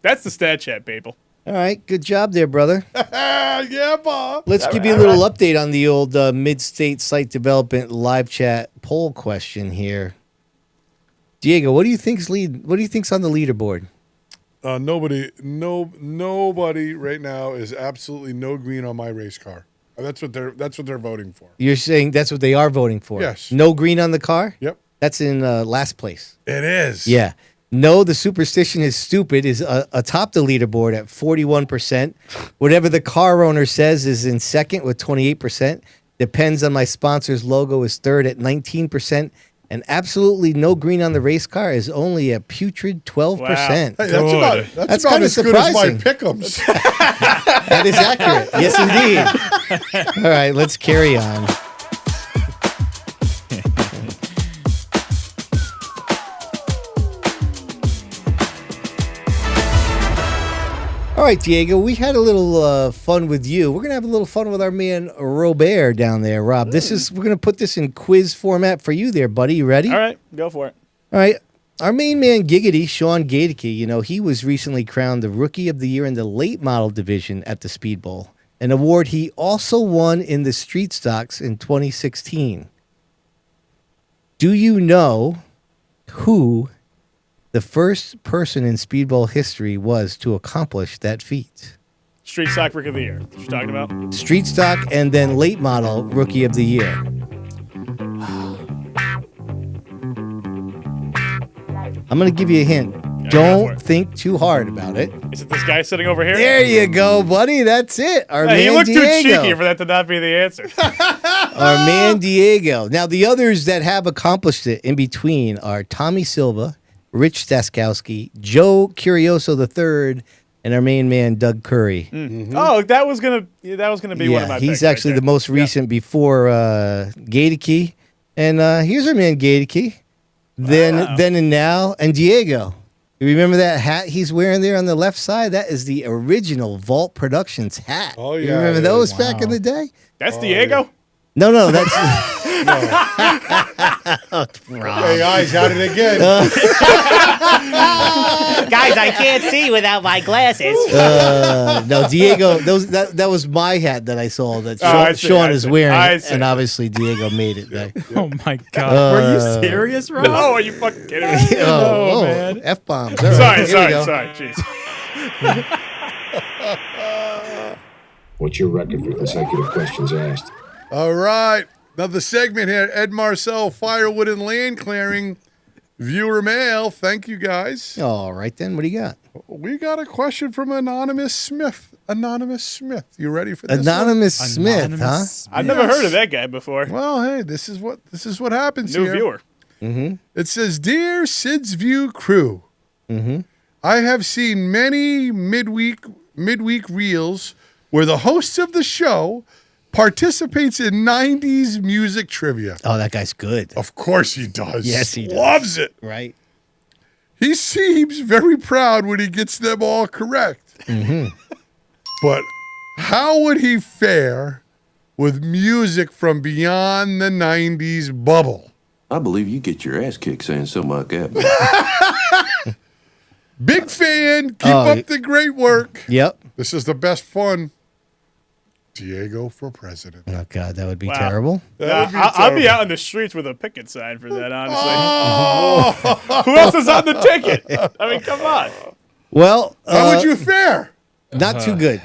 That's the stat chat, people. All right, good job there, brother. Yeah, Bob. Let's give you a little update on the old Mid-State Site Development live chat poll question here. Diego, what do you think's lead? What do you think's on the leaderboard? Nobody right now is absolutely no green on my race car. That's what they're voting for. You're saying that's what they are voting for? Yes. No green on the car? Yep. That's in last place. It is. Yeah. No, the superstition is stupid is atop the leaderboard at 41%. Whatever the car owner says is in second with 28%. Depends on my sponsor's logo is third at 19%. And absolutely no green on the race car is only a putrid 12%. Hey, that's Good. about That's about kinda as good as my surprising. pick'ems. That is accurate. Yes, indeed. All right, let's carry on. All right, Diego, we had a little fun with you. We're going to have a little fun with our man Robert down there, Rob. We're going to put this in quiz format for you there, buddy. You ready? All right, go for it. All right. Our main man, Giggity, Sean Gaedeke, he was recently crowned the Rookie of the Year in the late model division at the Speedbowl, an award he also won in the Street Stocks in 2016. Do you know who the first person in Speedbowl history was to accomplish that feat? Street Stock Rookie of the Year. What you talking about? Street stock and then late model Rookie of the Year. I'm going to give you a hint. go for Don't it. think too hard about it. Is it this guy sitting over here? There you go, buddy. That's it. Our Hey, man he looked Diego. too cheeky for that to not be the answer. Our man Diego. Now, the others that have accomplished it in between are Tommy Silva, Rich Staskowski, Joe Curioso III, and our main man Doug Curry. Oh, that was gonna be one of my. He's picks actually right the there. most recent before Gaedeke. And here's our man Gaedeke. Then and now. And Diego. You remember that hat he's wearing there on the left side? That is the original Vault Productions hat. Oh, You yeah, remember it those is. back in the day? That's Diego. No, that's Hey, guys, at it again. Guys, I can't see without my glasses. no Diego. That was my hat that I saw that I see, Sean I is see, wearing, I see. and obviously Diego made it. Right? Oh my God. Were you serious, Rob? Oh, are you fucking kidding me? Oh, man. F bombs. Sorry. Jeez. What's your record for consecutive questions asked? All right. Another segment here. Ed Marcel, Firewood and Land Clearing. Viewer mail. Thank you, guys. All right, then. What do you got? We got a question from Anonymous Smith. Anonymous Smith. You ready for this? Anonymous Smith, Anonymous I've never heard of that guy before. Well, hey, this is what happens New here. viewer. It says, "Dear Sid's View crew, I have seen many midweek reels where the host of the show participates in 90s music trivia. Oh, that guy's good. Of course he does. Yes, he does. Loves it. Right? He seems very proud when he gets them all correct. But how would he fare with music from beyond the 90s bubble? I believe you get your ass kicked saying something like that. Big fan. Keep up the great work. Yep. This is the best fun. Diego for president. Oh, God, that would be Wow. terrible. That would be I'll be terrible. out in the streets with a picket sign for that, honestly. Who else is on the ticket? I mean, come on. Well, How would you fare? not too good.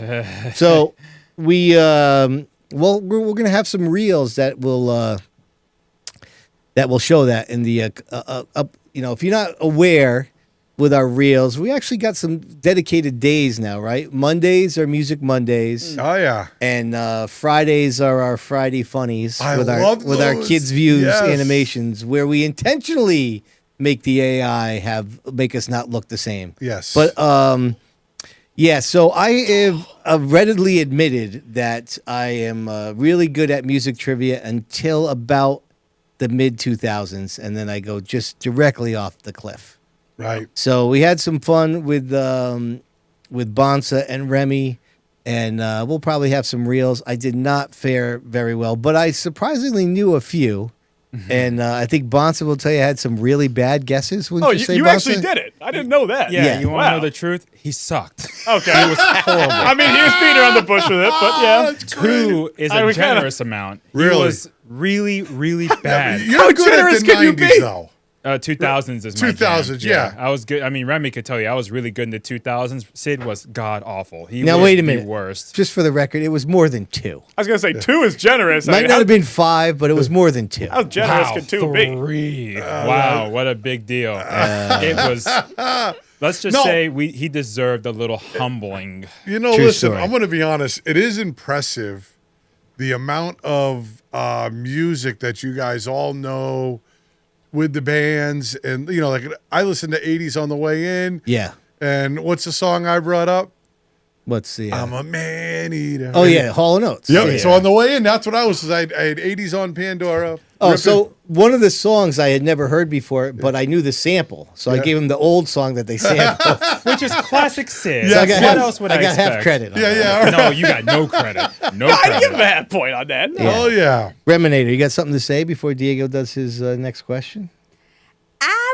So we, we're going to have some reels that will show that in the, if you're not aware with our reels, we actually got some dedicated days now, right? Mondays are Music Mondays. Oh, yeah. And Fridays are our Friday funnies I with love our those. kids' views Yes. animations, where we intentionally make the AI make us not look the same. Yes. But yeah. So I have readily admitted that I am really good at music trivia until about the mid 2000s, and then I go just directly off the cliff. Right. So we had some fun with Bonssa and Remy, and we'll probably have some reels. I did not fare very well, but I surprisingly knew a few. And I think Bonssa will tell you I had some really bad guesses. Oh, Wouldn't you say, you Bonssa? actually did it. I didn't know that. Yeah, you want to Wow. know the truth? He sucked. Okay. He was horrible. I mean, he was beating around the bush with it, but yeah. 2 is I a was kinda- generous amount. Really? He was really, really bad. You're good at generous the can you 90s, be? though. 2000s is my 2000s, jam. yeah. I was good. I mean, Remy could tell you I was really good in the 2000s. Sid was god awful. He Now was wait a the minute. worst. Just for the record, it was more than 2. I was going to say 2 is generous. I Might mean, not how, have been 5, but it was more than 2. how generous Wow, could 2 be? 3. Wow, what a big deal. It was. Let's just No. say he deserved a little humbling. You know, True listen, story. I'm going to be honest. It is impressive the amount of music that you guys all know with the bands. And, you know, like I listened to 80s on the way in. Yeah. And what's the song I brought up? What's the? I'm a man eater. Oh yeah, Hall and Oates. Yep. Yeah. So on the way in, that's what I was. I had 80s on Pandora. Oh, ripping- so one of the songs I had never heard before, but I knew the sample, so I gave him the old song that they sampled. Which is classic Sid. Yeah, I got what half, else would I I got half expect? credit. On Yeah, that. yeah. No, you got no credit. No I'd give him a credit. half point on that. Yeah. Oh, yeah. Reminator, you got something to say before Diego does his next question?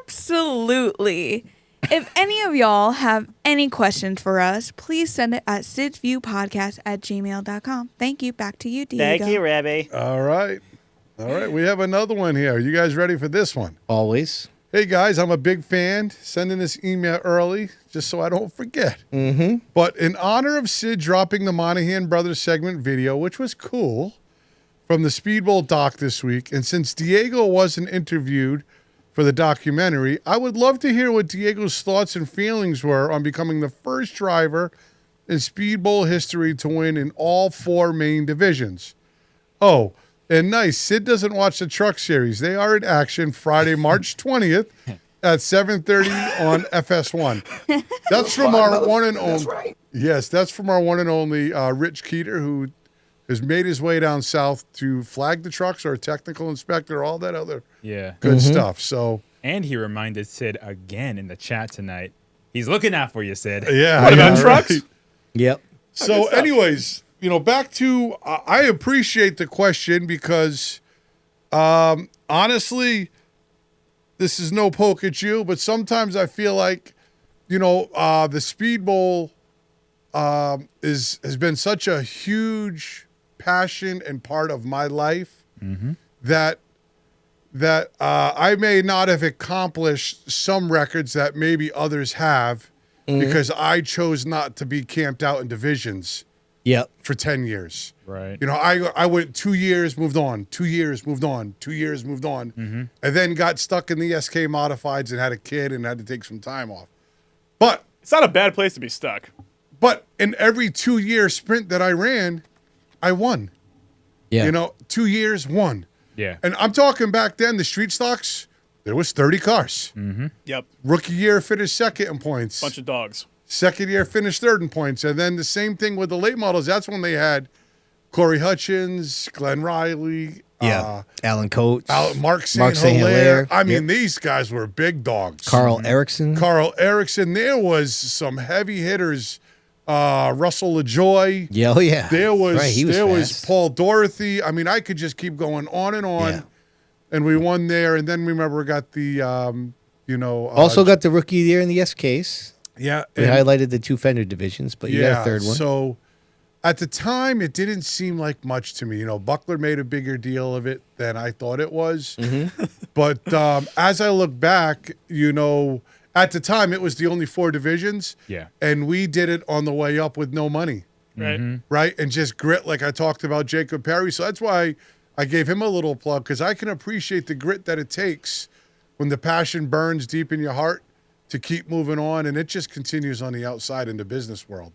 Absolutely. If any of y'all have any questions for us, please send it at sidsviewpodcast@gmail.com. Thank you. Back to you, Diego. Thank you, Rebby. All right. All right. We have another one here. Are you guys ready for this one? Always. Hey guys, I'm a big fan. Sending this email early just so I don't forget. Mm-hmm. But in honor of Sid dropping the Monahan Brothers segment video, which was cool, from the Speedbowl doc this week, and since Diego wasn't interviewed for the documentary, I would love to hear what Diego's thoughts and feelings were on becoming the first driver in Speedbowl history to win in all 4 main divisions. Oh, and nice, Sid doesn't watch the Truck Series. They are in action Friday, March 20th at 7:30 on FS1. That's from our one and only. Right. Yes, that's from our one and only Rich Keeter, who has made his way down south to flag the trucks or a technical inspector, all that other good stuff. So, and he reminded Sid again in the chat tonight. He's looking out for you, Sid. Yeah. What about trucks? Right. Yep. So, anyways, back to I appreciate the question because, honestly, this is no poke at you, but sometimes I feel like, the Speedbowl has been such a huge passion and part of my life that I may not have accomplished some records that maybe others have because I chose not to be camped out in divisions. Yep. For 10 years. Right. I went 2 years, moved on, 2 years, moved on, 2 years, moved on, and then got stuck in the SK Modifieds and had a kid and had to take some time off. But It's not a bad place to be stuck. But in every 2-year sprint that I ran, I won. Yeah. 2 years, won. Yeah. And I'm talking back then, the street stocks, there was 30 cars. Yep. Rookie year finished second in points. Bunch of dogs. Second year finished third in points. And then the same thing with the late models. That's when they had Corey Hutchins, Glenn Riley, Alan Coates, Mark St. St. Hilaire. I mean, these guys were big dogs. Carl Erickson. There was some heavy hitters. Russell LaJoy. Yeah, oh yeah. There was right, he was there fast. was Paul Dorothy. I mean, I could just keep going on and on. Yeah. And we won there. And then remember we got the also got the rookie there in the SKs. Yeah. We highlighted the 2 fender divisions, but you got a third one. So at the time it didn't seem like much to me. Buckler made a bigger deal of it than I thought it was. But as I look back, at the time it was the only 4 divisions. Yeah. And we did it on the way up with no money. Right. Right? And just grit, like I talked about Jacob Perry. So that's why I gave him a little plug, because I can appreciate the grit that it takes when the passion burns deep in your heart to keep moving on. And it just continues on the outside in the business world.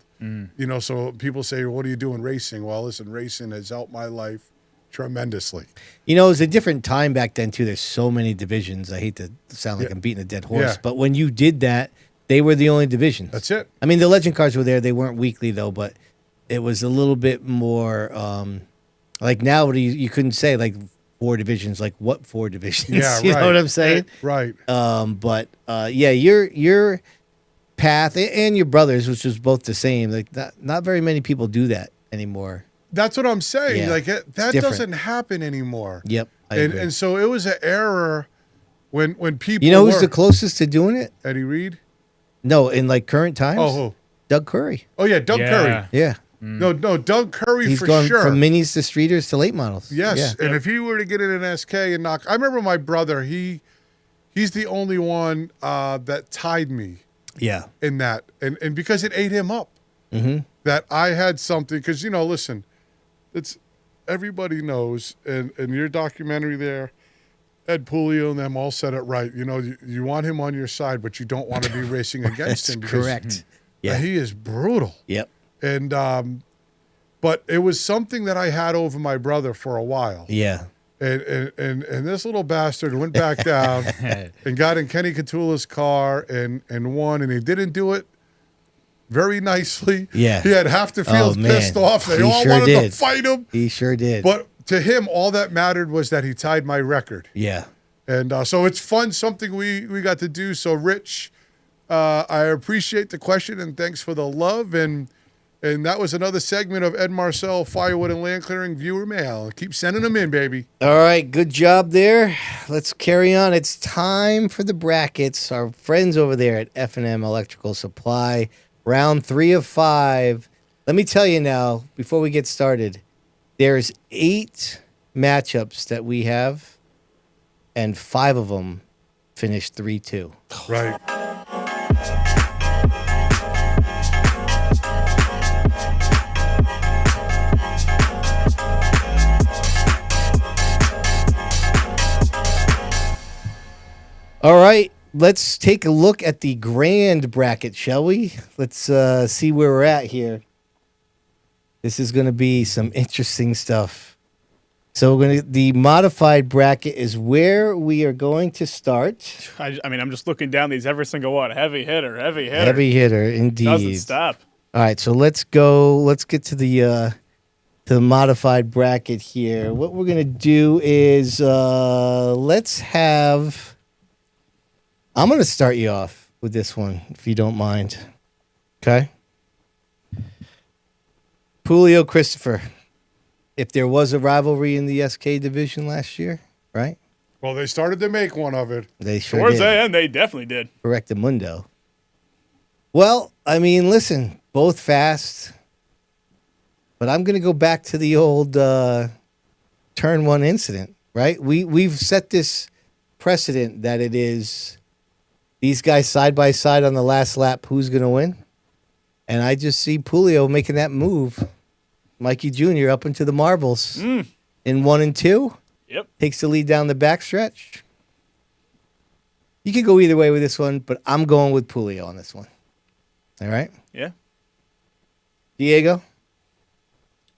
So people say, what are you doing racing? Well, listen, racing has helped my life tremendously. It was a different time back then, too. There's so many divisions. I hate to sound like I'm beating a dead horse, but when you did that, they were the only divisions. That's it. I mean, the legend cars were there. They weren't weekly, though, but it was a little bit more like now you couldn't say like 4 divisions, like what 4 divisions? Yeah, you know what I'm saying? Right. Your path and your brothers, which was both the same, like not very many people do that anymore. That's what I'm saying. Yeah, like that doesn't happen anymore. Yep. I agree. And so it was an error when people. Who's the closest to doing it? Eddie Reed? No, in like current times. Oh, who? Doug Curry. Oh yeah, Doug Curry. Yeah. No, Doug Curry. He's for gone sure. from minis to streeters to late models. Yes, Yeah. and if he were to get in an SK and knock, I remember my brother. He's the only one that tied me. Yeah. In that, and because it ate him up, that I had something. Because listen, it's everybody knows, and your documentary there, Ed Pulio and them all said it right. You want him on your side, but you don't want to be racing against him. Because, correct. Yeah. He is brutal. Yep. And but it was something that I had over my brother for a while. Yeah. And this little bastard went back down and got in Kenny Catula's car and won, and he didn't do it very nicely. Yeah. He had half the field pissed off. They all wanted to fight him. He sure did. But to him, all that mattered was that he tied my record. Yeah. And so it's fun, something we got to do. So, Rich, I appreciate the question, and thanks for the love. And that was another segment of Ed Marcel Firewood and Land Clearing viewer mail. Keep sending them in, baby. All right, good job there. Let's carry on. It's time for the brackets. Our friends over there at F&M Electrical Supply, round 3 of 5. Let me tell you now, before we get started, there's 8 matchups that we have, and 5 of them finished 3-2. Right. All right, let's take a look at the grand bracket, shall we? Let's see where we're at here. This is going to be some interesting stuff. So the modified bracket is where we are going to start. I mean, I'm just looking down these every single one. Heavy hitter, heavy hitter. Heavy hitter, indeed. Doesn't stop. All right, so let's go. Let's get to the modified bracket here. What we're going to do is let's have... I'm going to start you off with this one, if you don't mind. Okay? Julio Christopher. If there was a rivalry in the SK division last year, right? Well, they started to make one of it. They sure Towards did. the end, they definitely did. Correctamundo. Well, I mean, listen, both fast. But I'm going to go back to the old turn one incident, right? We've set this precedent that it is... These guys side by side on the last lap, who's going to win? And I just see Julio making that move. Mikey Jr. up into the marbles in 1 and 2. Yep. Takes the lead down the backstretch. You could go either way with this one, but I'm going with Julio on this one. All right? Yeah. Diego?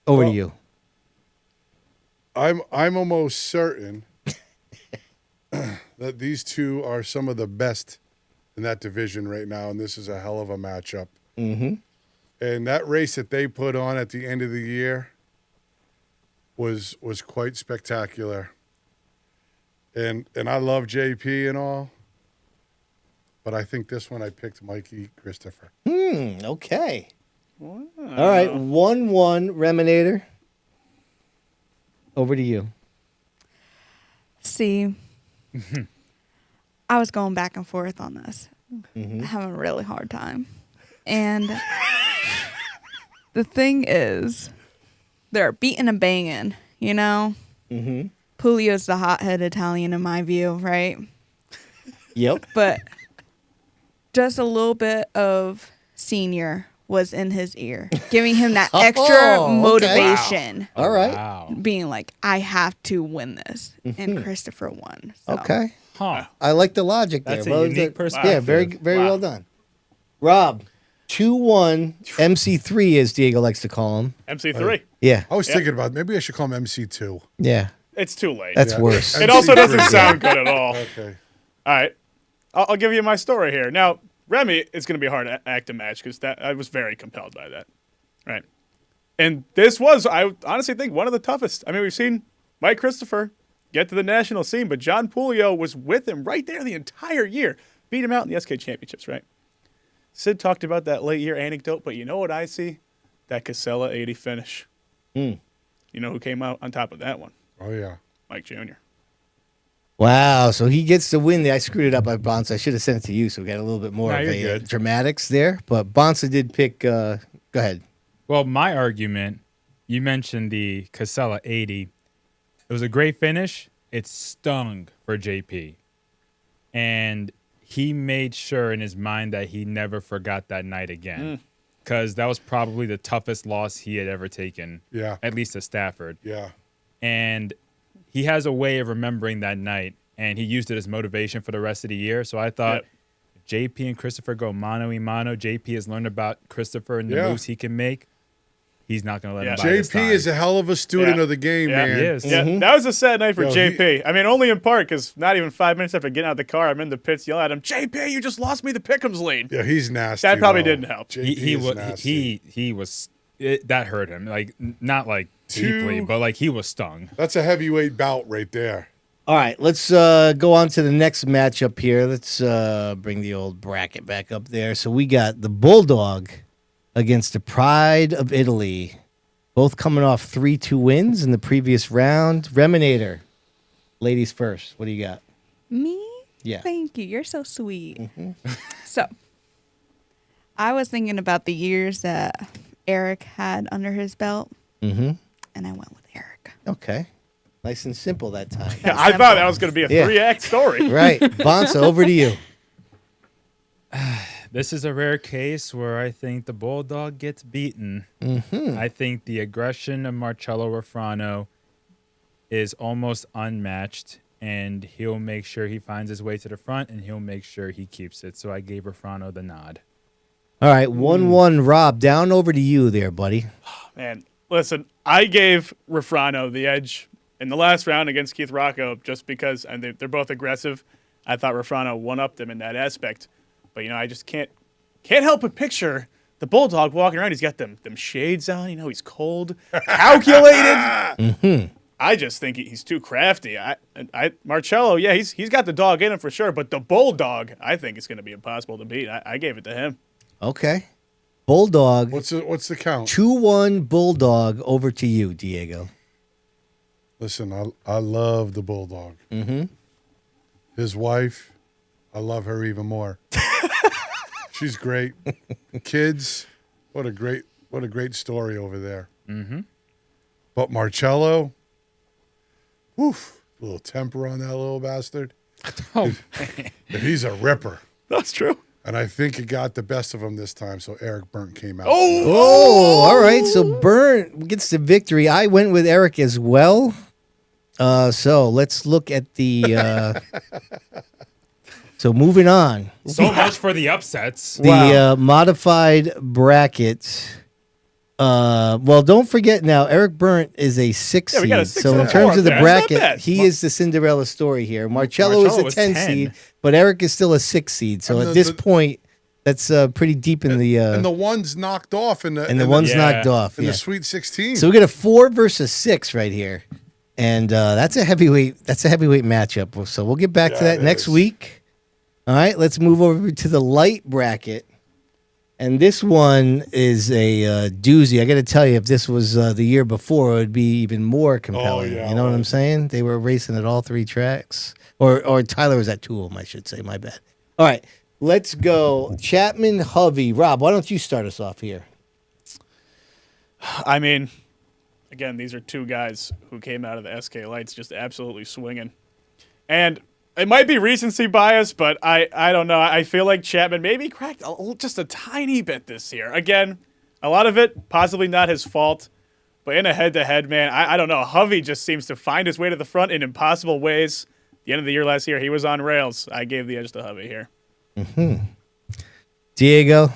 Over to Well, you. I'm almost certain that these two are some of the best in that division right now, and this is a hell of a matchup. Mm-hmm. And that race that they put on at the end of the year was quite spectacular. And I love JP and all, but I think this one I picked Mikey Christopher. Okay. Wow. All right, 1-1, Reminator. Over to you. See, I was going back and forth on this. Having a really hard time. And the thing is, they're beating and banging, you know? Mm-hmm. Julio's the hothead Italian in my view, right? Yep. But just a little bit of senior was in his ear, giving him that extra okay. motivation. All right. Wow. Being like, I have to win this. And Christopher won. So. Okay. Huh. I like the logic there. That's a Well, unique that- perspective. Yeah, very well done. Rob, 2-1, MC3 as Diego likes to call him. MC3. Yeah. I was thinking about maybe I should call him MC2. Yeah. It's too late. That's worse. It also doesn't sound good at all. Okay. All right. I'll give you my story here. Now, Remy, it's going to be a hard act to match because I was very compelled by that. Right. And this was, I honestly think, one of the toughest. I mean, we've seen Mike Christopher get to the national scene, but John Julio was with him right there the entire year. Beat him out in the SK Championships, right? Sid talked about that late year anecdote, but you know what I see? That Casella 80 finish. You know who came out on top of that one? Oh, yeah. Mike Jr. Wow. So he gets the win. I screwed it up by Bonsa. I should have sent it to you so we got a little bit more No, of you're a good. dramatics there. But Bonsa did pick. Go ahead. Well, my argument, you mentioned the Casella 80. It was a great finish. It stung for JP. And he made sure in his mind that he never forgot that night again. Because that was probably the toughest loss he had ever taken. Yeah. At least to Stafford. Yeah. And he has a way of remembering that night. And he used it as motivation for the rest of the year. So I thought, JP and Christopher go mano-y-mano. JP has learned about Christopher and the moves he can make. He's not going to let him buy this JP time. is a hell of a student of the game, man. He is. Yeah, that was a sad night for Yo, JP. I mean, only in part because not even 5 minutes after getting out of the car, I'm in the pits yelling at him, JP, you just lost me the Pick'ems lead. Yeah, he's nasty. That probably though. didn't help. JP He is was nasty. he was that hurt him, like not like deeply, but like he was stung. That's a heavyweight bout right there. All right, let's go on to the next matchup here. Let's bring the old bracket back up there. So we got the Bulldog against the Pride of Italy. Both coming off 3-2 wins in the previous round. Reminator, ladies first. What do you got? Me? Yeah. Thank you. You're so sweet. So, I was thinking about the years that Eric had under his belt, Mm-hmm. and I went with Eric. Okay. Nice and simple that time. Yeah, I thought that was going to be a 3-act story. Right. Bonssa, over to you. This is a rare case where I think the Bulldog gets beaten. I think the aggression of Marcello Refrano is almost unmatched, and he'll make sure he finds his way to the front, and he'll make sure he keeps it. So I gave Refrano the nod. All right, 1-1, Rob. Down over to you there, buddy. Man, listen, I gave Refrano the edge in the last round against Keith Rocco just because and they're both aggressive. I thought Refrano one-upped him in that aspect. But, I just can't help but picture the Bulldog walking around. He's got them shades on. He's cold, calculated. I just think he's too crafty. Marcello, yeah, he's got the dog in him for sure. But the Bulldog, I think it's going to be impossible to beat. I gave it to him. Okay. Bulldog. What's the count? 2-1 Bulldog. Over to you, Diego. Listen, I love the Bulldog. His wife, I love her even more. She's great. Kids, what a great story over there. But Marcello, woof, a little temper on that little bastard. Oh, man. He's a ripper. That's true. And I think it got the best of him this time, so Eric Burnt came out. Oh, all right. So Burnt gets the victory. I went with Eric as well. So let's look at the... So moving on. So much for the upsets. The modified bracket. Well, don't forget now, Eric Burnt is a 6 seed. We got a 6 so and in a terms 4 of the there. bracket, he is the Cinderella story here. Marcello is a 10 seed, but Eric is still a 6 seed. So at this point, that's pretty deep in the... and the one's knocked off. Knocked off. In the Sweet 16. So we got a 4 versus 6 right here. And that's a heavyweight matchup. So we'll get back to that next week. All right, let's move over to the light bracket. And this one is a doozy. I got to tell you, if this was the year before, it would be even more compelling. You know what I'm saying? They were racing at all 3 tracks. Or Tyler was at 2 of them, I should say. My bad. All right, let's go. Chapman, Hovey. Rob, why don't you start us off here? I mean, again, these are 2 guys who came out of the SK Lights just absolutely swinging. And it might be recency bias, but I don't know. I feel like Chapman maybe cracked just a tiny bit this year. Again, a lot of it possibly not his fault, but in a head-to-head, man, I don't know. Hovey just seems to find his way to the front in impossible ways. The end of the year last year, he was on rails. I gave the edge to Hovey here. Diego?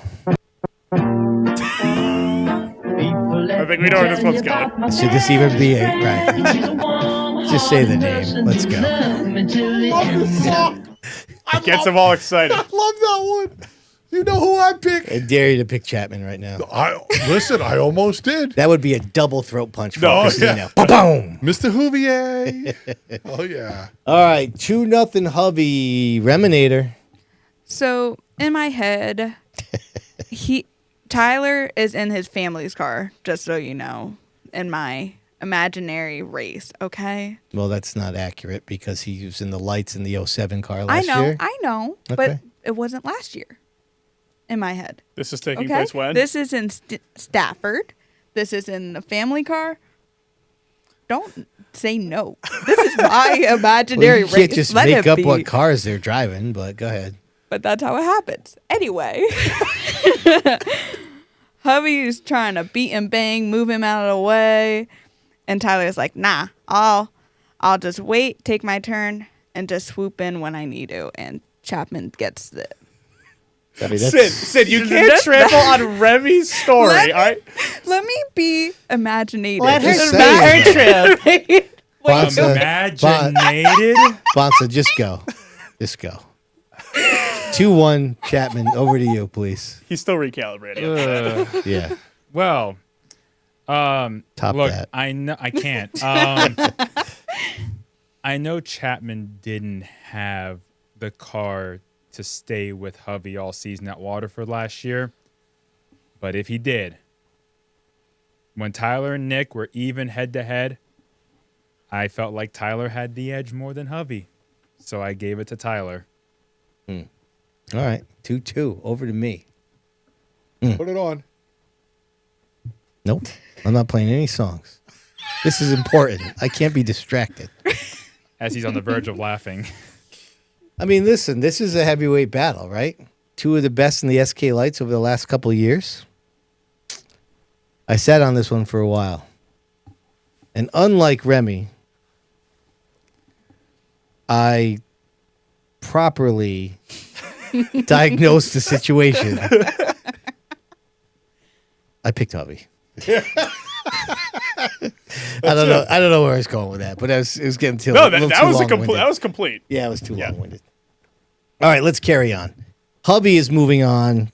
I think we know where this one's going. Should this even be a... Right. Just say the name. Let's go. Gets them all excited. I love that one. You know who I picked? I dare you to pick Chapman right now. Listen, I almost did. That would be a double throat punch for Christina. Yeah. Boom! Mr. Houvier. Oh, yeah. All right, 2-0 Hovey. Reminator. So in my head, Tyler is in his family's car, just so you know, in my imaginary race, okay? Well, that's not accurate because he was in the lights in the 07 car last year. I know, Okay. but it wasn't last year in my head. This is taking Okay? place when? This is in Stafford. This is in the family car. Don't say no. This is my imaginary Well, you can't race. just Let make it up be. what cars they're driving, but go ahead. But that's how it happens. Anyway. Hubby's trying to beat and bang, move him out of the way. And Tyler's like, nah, I'll just wait, take my turn, and just swoop in when I need to. And Chapman gets it. I mean, Sid, you can't trample on Remy's story, all right? Let me be imaginative. Let her Just speak her truth. Imaginated? Bonssa, just go. Just go. 2-1 Chapman. Over to you, please. He's still recalibrating. Yeah. Well, Top look, that. I know I can't. I know Chapman didn't have the car to stay with Hovey all season at Waterford last year, but if he did, when Tyler and Nick were even head to head, I felt like Tyler had the edge more than Hovey, so I gave it to Tyler. All right, 2-2. Over to me. Put it on. Nope, I'm not playing any songs. This is important. I can't be distracted. As he's on the verge of laughing. I mean, listen, this is a heavyweight battle, right? Two of the best in the SK Lights over the last couple of years. I sat on this one for a while. And unlike Remy, I properly diagnosed the situation. I picked Hubby. I don't know where I was going with that, but it was getting too No, that was complete. Yeah, it was too long-winded. All right, let's carry on. Hubby is moving on.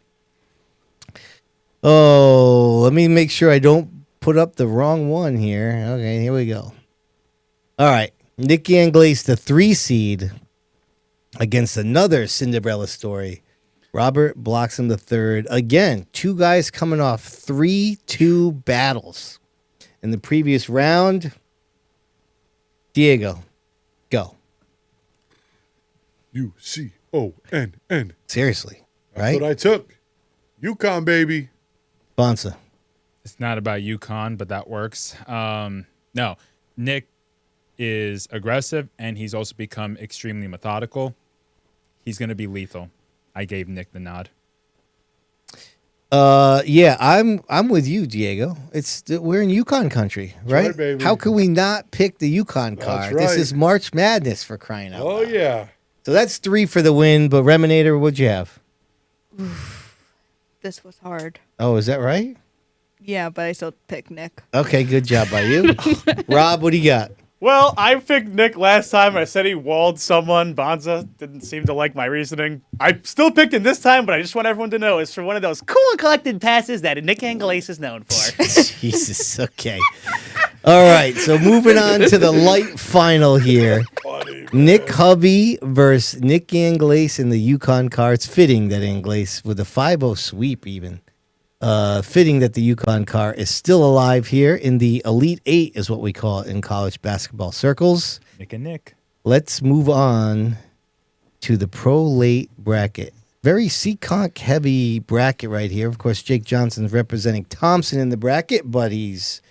Oh, let me make sure I don't put up the wrong one here. Okay, here we go. All right, Nick Anglace, the 3 seed, against another Cinderella story. Robert Bloxham III. Again, 2 guys coming off 3-2 battles. In the previous round, Diego, go. UCONN. Seriously, That's right? what I took. Yukon, baby. Bonssa. It's not about UConn, but that works. No, Nick is aggressive, and he's also become extremely methodical. He's going to be lethal. I gave Nick the nod. Yeah, I'm with you, Diego. We're in Yukon country, right? baby. How can we not pick the Yukon car? That's This right. is March Madness for crying out loud. Yeah. So that's 3 for the win, but Reminator, what'd you have? This was hard. Oh, is that right? Yeah, but I still picked Nick. Okay, good job by you. Rob, what do you got? Well, I picked Nick last time. I said he walled someone. Bonza didn't seem to like my reasoning. I still picked him this time, but I just want everyone to know it's for one of those cool and collected passes that Nick Anglace is known for. Jesus, okay. All right, so moving on to the light final here. Nick Hubby versus Nick Anglace in the Yukon car. It's fitting that Anglace, with a 5-0 sweep even, fitting that the Yukon car is still alive here in the Elite 8 is what we call it in college basketball circles. Nick and Nick. Let's move on to the Pro Late bracket. Very Seekonk heavy bracket right here. Of course, Jake Johnson's representing Thompson in the bracket, but he's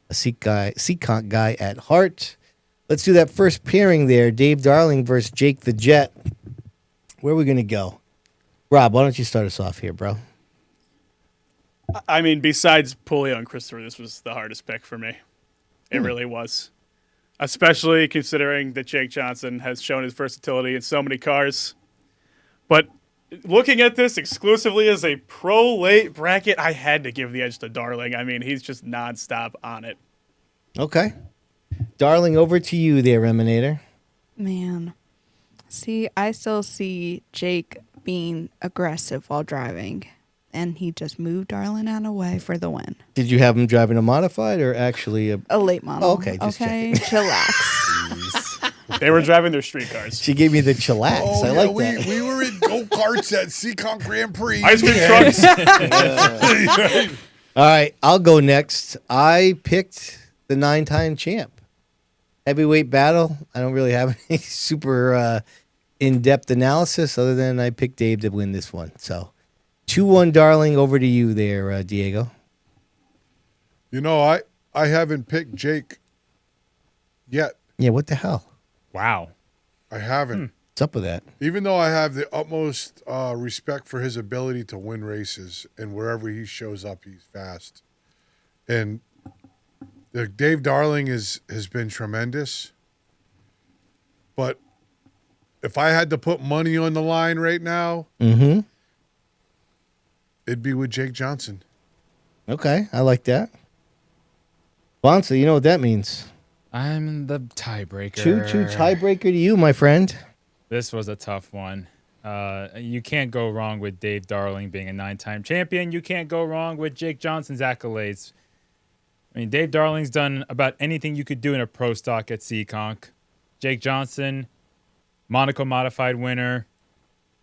a Seekonk guy at heart. Let's do that first pairing there. Dave Darling versus Jake the Jet. Where are we going to go? Rob, why don't you start us off here, bro? I mean, besides Pulio and Christopher, this was the hardest pick for me. It really was. Especially considering that Jake Johnson has shown his versatility in so many cars. But looking at this exclusively as a pro late bracket, I had to give the edge to Darling. I mean, he's just nonstop on it. Okay. Darling, over to you there, Reminator. Man. See, I still see Jake being aggressive while driving. And he just moved Darlin out of the way for the win. Did you have him driving a modified or actually a late model? Oh, okay, just okay, chillax. They were driving their street cars. She gave me the chillax. Oh, I yeah, like that. we were in go-karts at Seekonk Grand Prix. Ice cream trucks. All right, I'll go next. I picked the 9-time champ. Heavyweight battle. I don't really have any super in-depth analysis other than I picked Dave to win this one. So 2-1, Darling. Over to you there, Diego. You know, I haven't picked Jake yet. Yeah, what the hell? Wow. I haven't. What's up with that? Even though I have the utmost respect for his ability to win races, and wherever he shows up, he's fast. And Dave Darling has been tremendous. But if I had to put money on the line right now, it'd be with Jake Johnson. Okay, I like that. Bonsa, you know what that means. I'm the tiebreaker. 2-2 tiebreaker to you, my friend. This was a tough one. You can't go wrong with Dave Darling being a 9-time champion. You can't go wrong with Jake Johnson's accolades. I mean, Dave Darling's done about anything you could do in a pro stock at Seekonk. Jake Johnson, Monaco Modified winner,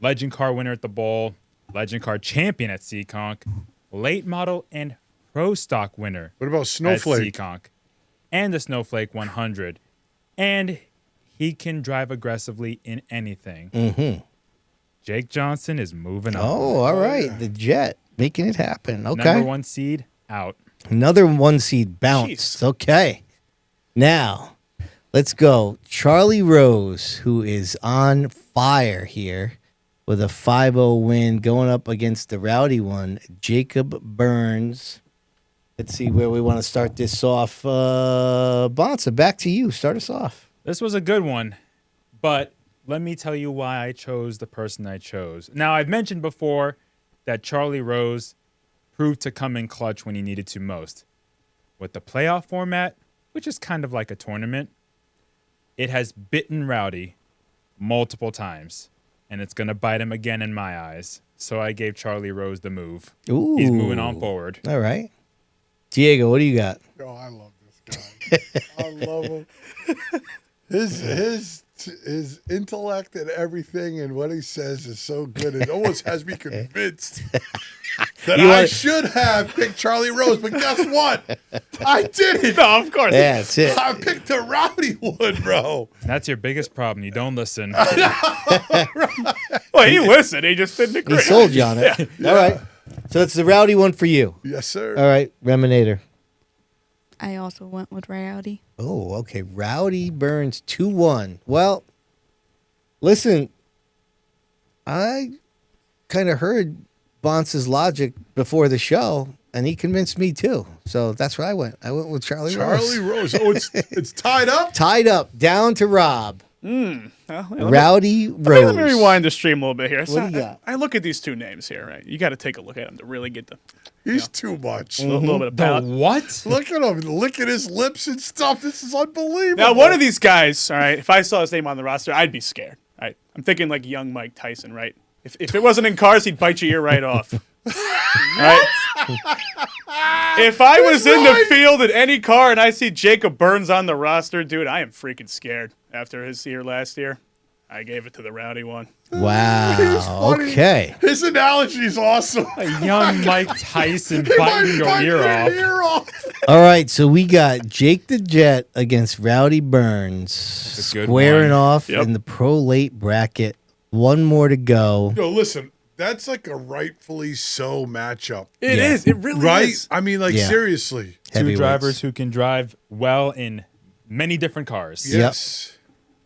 Legend Car winner at the Bowl, Legend Car champion at Seekonk, late model and pro stock winner. What about Snowflake? At Seekonk, and the Snowflake 100. And he can drive aggressively in anything. Jake Johnson is moving on. Oh, all right. The Jet making it happen. Okay. Number 1 seed out. Another 1 seed bounce. Jeez. Okay. Now, let's go. Charlie Rose, who is on fire here with a 5-0 win going up against the rowdy one, Jacob Burns. Let's see where we want to start this off. Bonssa, back to you. Start us off. This was a good one, but let me tell you why I chose the person I chose. Now, I've mentioned before that Charlie Rose proved to come in clutch when he needed to most. With the playoff format, which is kind of like a tournament, it has bitten Rowdy multiple times, and it's going to bite him again in my eyes. So I gave Charlie Rose the move. Ooh. He's moving on forward. All right. Diego, what do you got? Oh, I love this guy. I love him. His intellect and everything and what he says is so good. It almost has me convinced that I should have picked Charlie Rose. But guess what? I didn't. No, of course. Yeah, that's it. I picked the rowdy one, bro. That's your biggest problem. You don't listen. Well, he listened. He just didn't agree. He sold you on it. All right. So it's the rowdy one for you. Yes, sir. All right, Reminator. I also went with Rowdy. Oh, okay. Rowdy Burns 2-1. Well, listen, I kind of heard Bonsa's logic before the show, and he convinced me too. So that's where I went. I went with Charlie Rose. Charlie Rose. Oh, it's tied up? Tied up, down to Rob. Well, Rowdy Rose. Let me rewind the stream a little bit here. What do you got? I look at these two names here, right? You got to take a look at them to really get the He's too much. little bit of The palate. what? Look at him licking his lips and stuff. This is unbelievable. Now, one of these guys, all right, if I saw his name on the roster, I'd be scared. Right? I'm thinking like young Mike Tyson, right? If it wasn't in cars, he'd bite your ear right off. Right? If I was in the field in any car and I see Jacob Burns on the roster, dude, I am freaking scared after his year last year. I gave it to the rowdy one. Wow. Okay. His analogy is awesome. A young Mike Tyson He biting might your bite ear off. All right, so we got Jake the Jet against Rowdy Burns. That's a good Squaring one. off Yep. in the pro late bracket. One more to go. Yo, listen, that's like a rightfully so matchup. It is. It really Right? is. I mean, like, Yeah. seriously. Two Heavyweights. drivers who can drive well in many different cars. Yes.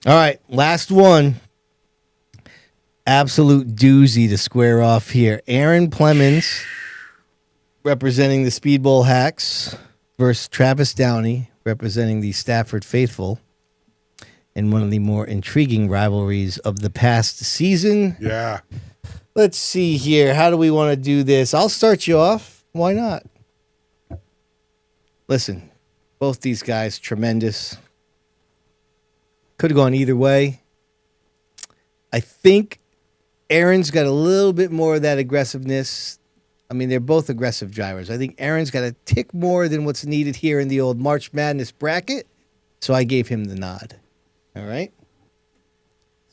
All right, last one. Absolute doozy to square off here. Aaron Plemons representing the Speedbowl Hacks versus Travis Downey representing the Stafford Faithful in one of the more intriguing rivalries of the past season. Yeah. Let's see here. How do we want to do this? I'll start you off. Why not? Listen, both these guys, tremendous. Could have gone either way. I think Aaron's got a little bit more of that aggressiveness. I mean, they're both aggressive drivers. I think Aaron's got a tick more than what's needed here in the old March Madness bracket. So I gave him the nod. All right.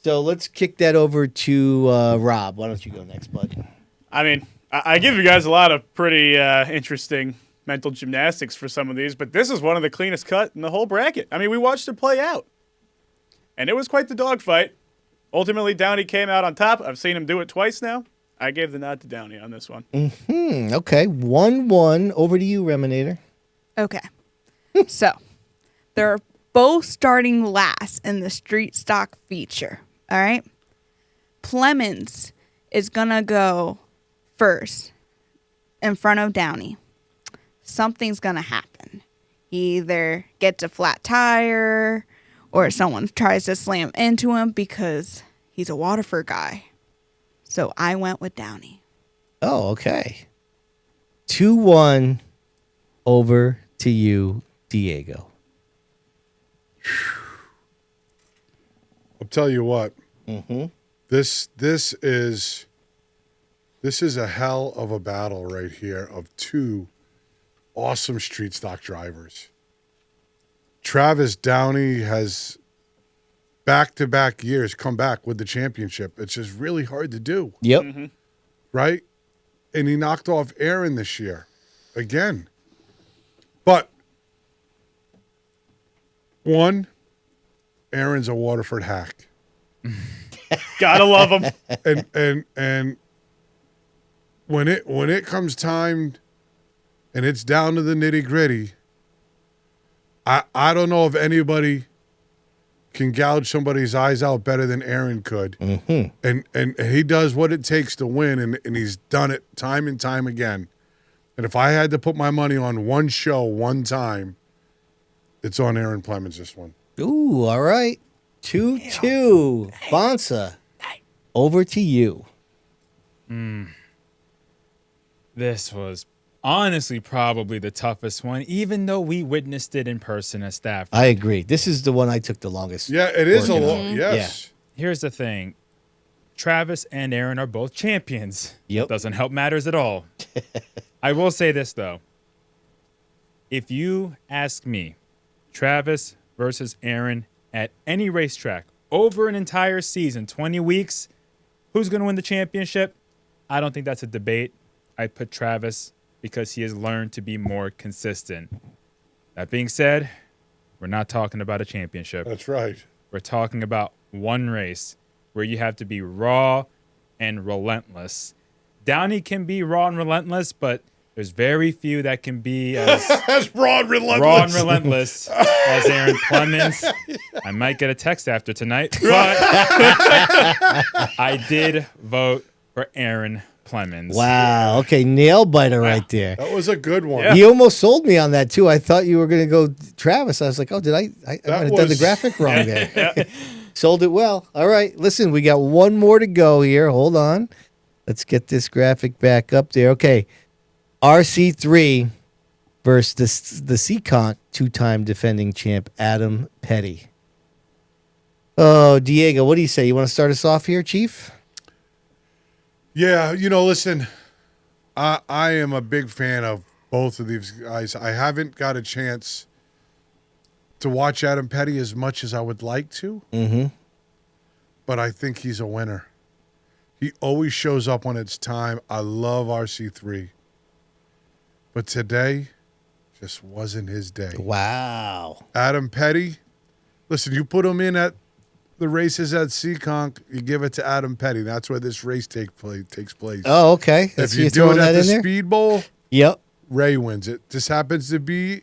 So let's kick that over to Rob. Why don't you go next, bud? I mean, I give you guys a lot of pretty interesting mental gymnastics for some of these, but this is one of the cleanest cut in the whole bracket. I mean, we watched it play out, and it was quite the dogfight. Ultimately, Downey came out on top. I've seen him do it twice now. I gave the nod to Downey on this one. Okay. 1-1. Over to you, Reminator. Okay. So, they're both starting last in the street stock feature. All right. Plemons is going to go first in front of Downey. Something's going to happen. He either gets a flat tire or someone tries to slam into him because he's a Waterford guy. So I went with Downey. Oh, okay. 2-1. Over to you, Diego. I'll tell you what. Mm-hmm. This is a hell of a battle right here of two awesome street stock drivers. Travis Downey has back-to-back years come back with the championship. It's just really hard to do, Yep. right? And he knocked off Aaron this year again. But one, Aaron's a Waterford hack. Gotta love him. And when it comes time and it's down to the nitty-gritty, I don't know if anybody can gouge somebody's eyes out better than Aaron could. Mm-hmm. And he does what it takes to win, and he's done it time and time again. And if I had to put my money on one show one time, it's on Aaron Plemons this one. Ooh, all right. 2-2. Bonssa, over to you. This was honestly probably the toughest one, even though we witnessed it in person at Stafford. I agree. This is the one I took the longest. Yeah, it is a lot. Yes. Here's the thing. Travis and Aaron are both champions. Yep. Doesn't help matters at all. I will say this, though. If you ask me, Travis versus Aaron at any racetrack over an entire season, 20 weeks, who's going to win the championship? I don't think that's a debate. I put Travis because he has learned to be more consistent. That being said, we're not talking about a championship. That's right. We're talking about one race where you have to be raw and relentless. Downey can be raw and relentless, but there's very few that can be as raw and relentless. Raw and relentless as Aaron Plemons. I might get a text after tonight, but I did vote for Aaron Plemons. Wow. Okay, nail biter right there. That was a good one. Yeah. You almost sold me on that too. I thought you were going to go Travis. I was like, oh, did I might have done the graphic wrong there. Sold it well. All right. Listen, we got one more to go here. Hold on. Let's get this graphic back up there. Okay. RC3 versus the Seaconk two-time defending champ, Adam Petty. Oh, Diego, what do you say? You want to start us off here, Chief? Yeah, listen, I am a big fan of both of these guys. I haven't got a chance to watch Adam Petty as much as I would like to, but I think he's a winner. He always shows up when it's time. I love RC3. But today just wasn't his day. Wow. Adam Petty, listen, you put him in at the races at Seaconk, you give it to Adam Petty. That's where this race takes place. Oh, okay. If you do it at the Speedbowl, yep, Ray wins it. Just happens to be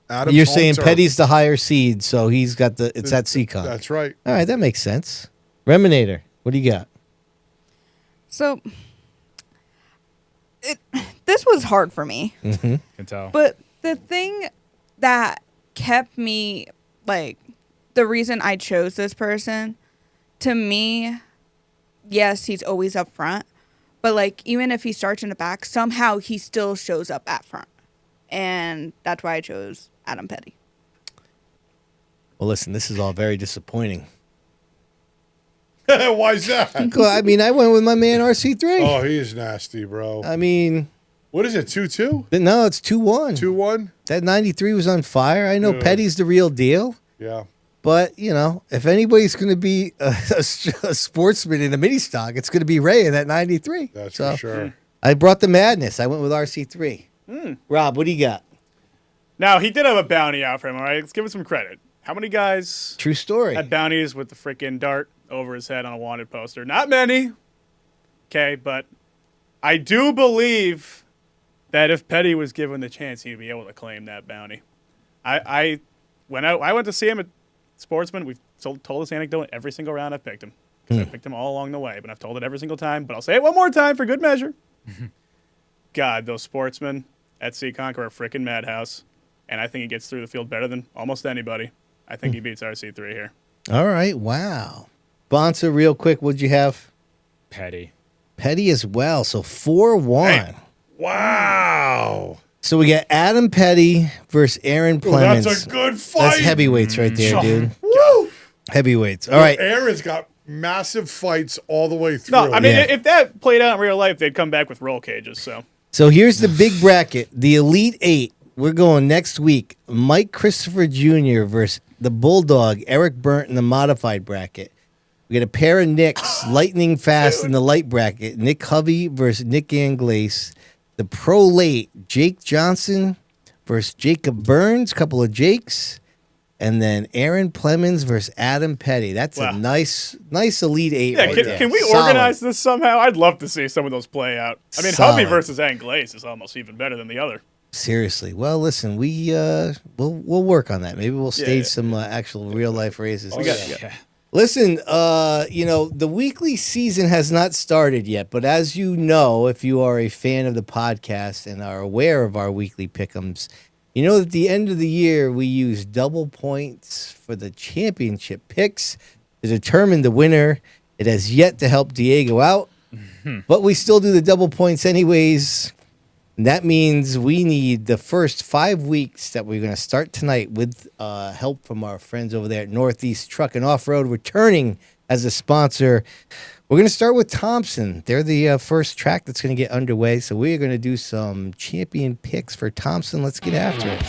Adam's You're home saying turf. Petty's the higher seed, so he's got it's at Seaconk. That's right. All right, that makes sense. Reminator, what do you got? So, this was hard for me. Can tell. But the thing that kept me, the reason I chose this person, to me, yes, he's always up front. But, even if he starts in the back, somehow he still shows up at front. And that's why I chose Adam Petty. Well, listen, this is all very disappointing. Why is that? I mean, I went with my man RC3. Oh, he is nasty, bro. I mean, what is it, 2-2? No, it's 2-1. 2-1? That 93 was on fire. I know Petty's the real deal. Yeah. But, if anybody's going to be a sportsman in a mini stock, it's going to be Ray in that 93. That's for sure. I brought the madness. I went with RC3. Rob, what do you got? Now, he did have a bounty out for him, all right? Let's give him some credit. How many guys True story. had bounties with the freaking dart over his head on a wanted poster? Not many. Okay, but I do believe that if Petty was given the chance, he'd be able to claim that bounty. I went to see him at Sportsman. We've told this anecdote every single round I've picked him. Because I picked him all along the way, but I've told it every single time. But I'll say it one more time for good measure. God, those sportsmen at Seaconk are a freaking madhouse. And I think he gets through the field better than almost anybody. I think he beats RC3 here. All right. Wow. Bonssa, real quick, what'd you have? Petty. Petty as well. So 4-1. Hey. Wow. So we got Adam Petty versus Aaron Plemons. That's a good fight. That's heavyweights right there, dude. Woo! Heavyweights. All right. Aaron's got massive fights all the way through. No, I mean, if that played out in real life, they'd come back with roll cages. So here's the big bracket. The Elite Eight. We're going next week. Mike Christopher Jr. versus the Bulldog, Eric Burnt in the modified bracket. We got a pair of Nicks, lightning fast in the light bracket. Nick Hovey versus Nick Anglace. The Pro Late, Jake Johnson versus Jacob Burns, couple of Jakes. And then Aaron Plemons versus Adam Petty. That's a nice Elite Eight right there. Can we organize this somehow? I'd love to see some of those play out. I mean, Hovey versus Anglace is almost even better than the other. Seriously. Well, listen, we'll work on that. Maybe we'll stage some actual real life races. Listen, the weekly season has not started yet, but as you know, if you are a fan of the podcast and are aware of our weekly pick'ems, you know that at the end of the year we use double points for the championship picks to determine the winner. It has yet to help Diego out, but we still do the double points anyways. And that means we need the first 5 weeks that we're going to start tonight with help from our friends over there at Northeast Truck and Off-Road returning as a sponsor. We're going to start with Thompson. They're the first track that's going to get underway. So we're going to do some champion picks for Thompson. Let's get after it.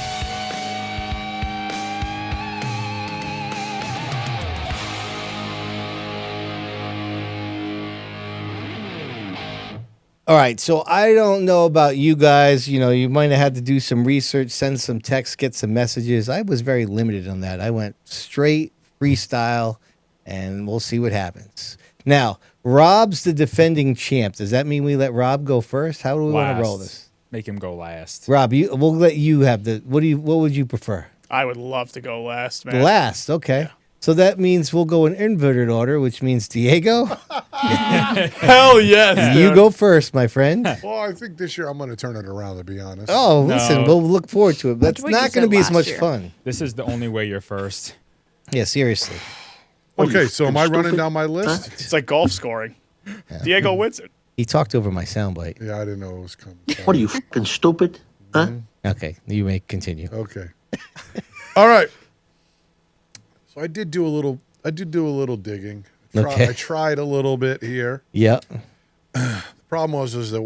All right, so I don't know about you guys. You might have had to do some research, send some texts, get some messages. I was very limited on that. I went straight freestyle, and we'll see what happens. Now, Rob's the defending champ. Does that mean we let Rob go first? How do we want to roll this? Make him go last. Rob, we'll let you have the. What would you prefer? I would love to go last, man. Last, okay. Yeah. So that means we'll go in inverted order, which means Diego. Hell yes. You go first, my friend. Well, I think this year I'm going to turn it around, to be honest. Oh, listen, we'll look forward to it. That's not going to be as much fun. This is the only way you're first. Yeah, seriously. Okay, so am I running down my list? It's like golf scoring. Yeah. Diego wins it. He talked over my soundbite. Yeah, I didn't know it was coming. What are you, fucking stupid? Huh? Okay, you may continue. Okay. All right. So I did do a little digging. I tried a little bit here. Yeah. The problem was the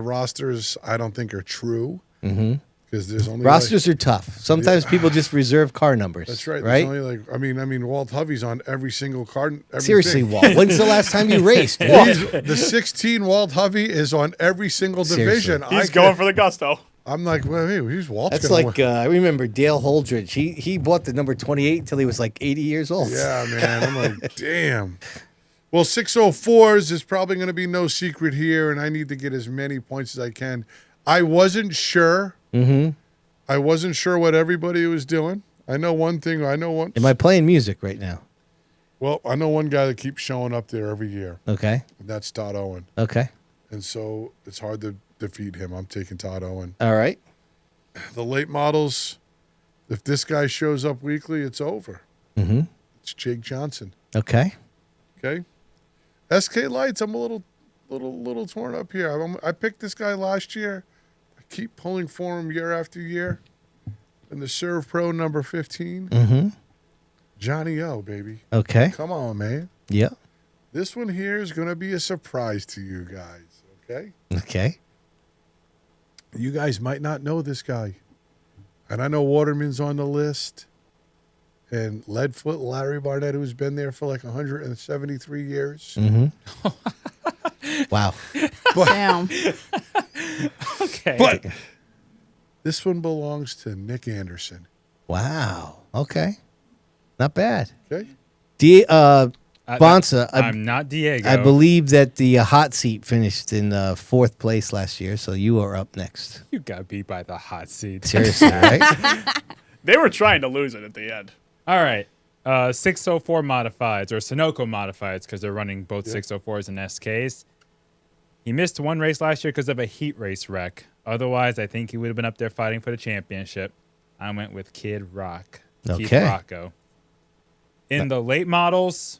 rosters I don't think are true. Mm-hmm. Because there's only rosters are tough. Sometimes people just reserve car numbers. That's right. Right. Only I mean, Walt Hovey's on every single car. Seriously, Walt. When's the last time you raced? The 16 Walt Hovey is on every single division. He's going for the gusto. I'm like, well, hey, who's Walt? That's like I remember Dale Holdridge. He bought the number 28 until he was like 80 years old. Yeah, man. I'm like, damn. Well, 604s is probably going to be no secret here, and I need to get as many points as I can. I wasn't sure. Mm-hmm. I wasn't sure what everybody was doing. I know one thing. Am I playing music right now? Well, I know one guy that keeps showing up there every year. Okay. And that's Todd Owen. Okay. And so it's hard to defeat him. I'm taking Todd Owen. All right. The late models, if this guy shows up weekly, it's over. Mm-hmm. It's Jake Johnson. Okay. Okay. SK Lights, I'm a little torn up here. I picked this guy last year. I keep pulling for him year after year. And the Serve Pro number 15. Mm-hmm. Johnny O, baby. Okay. Come on, man. Yeah. This one here is going to be a surprise to you guys. Okay. Okay. You guys might not know this guy. And I know Waterman's on the list. And Leadfoot Larry Barnett, who's been there for like 173 years. Mm-hmm. Wow. Damn. Okay. But this one belongs to Nick Anderson. Wow. Okay. Not bad. Okay. Bonssa, I'm not Diego. I believe that the hot seat finished in 4th place last year, so you are up next. You got beat by the hot seat. Seriously, right? They were trying to lose it at the end. All right. 604 modifieds, or Sunoco modifieds, because they're running both 604s and SKs. He missed one race last year because of a heat race wreck. Otherwise, I think he would have been up there fighting for the championship. I went with Kid Rock. Keith Rocco. In the late models,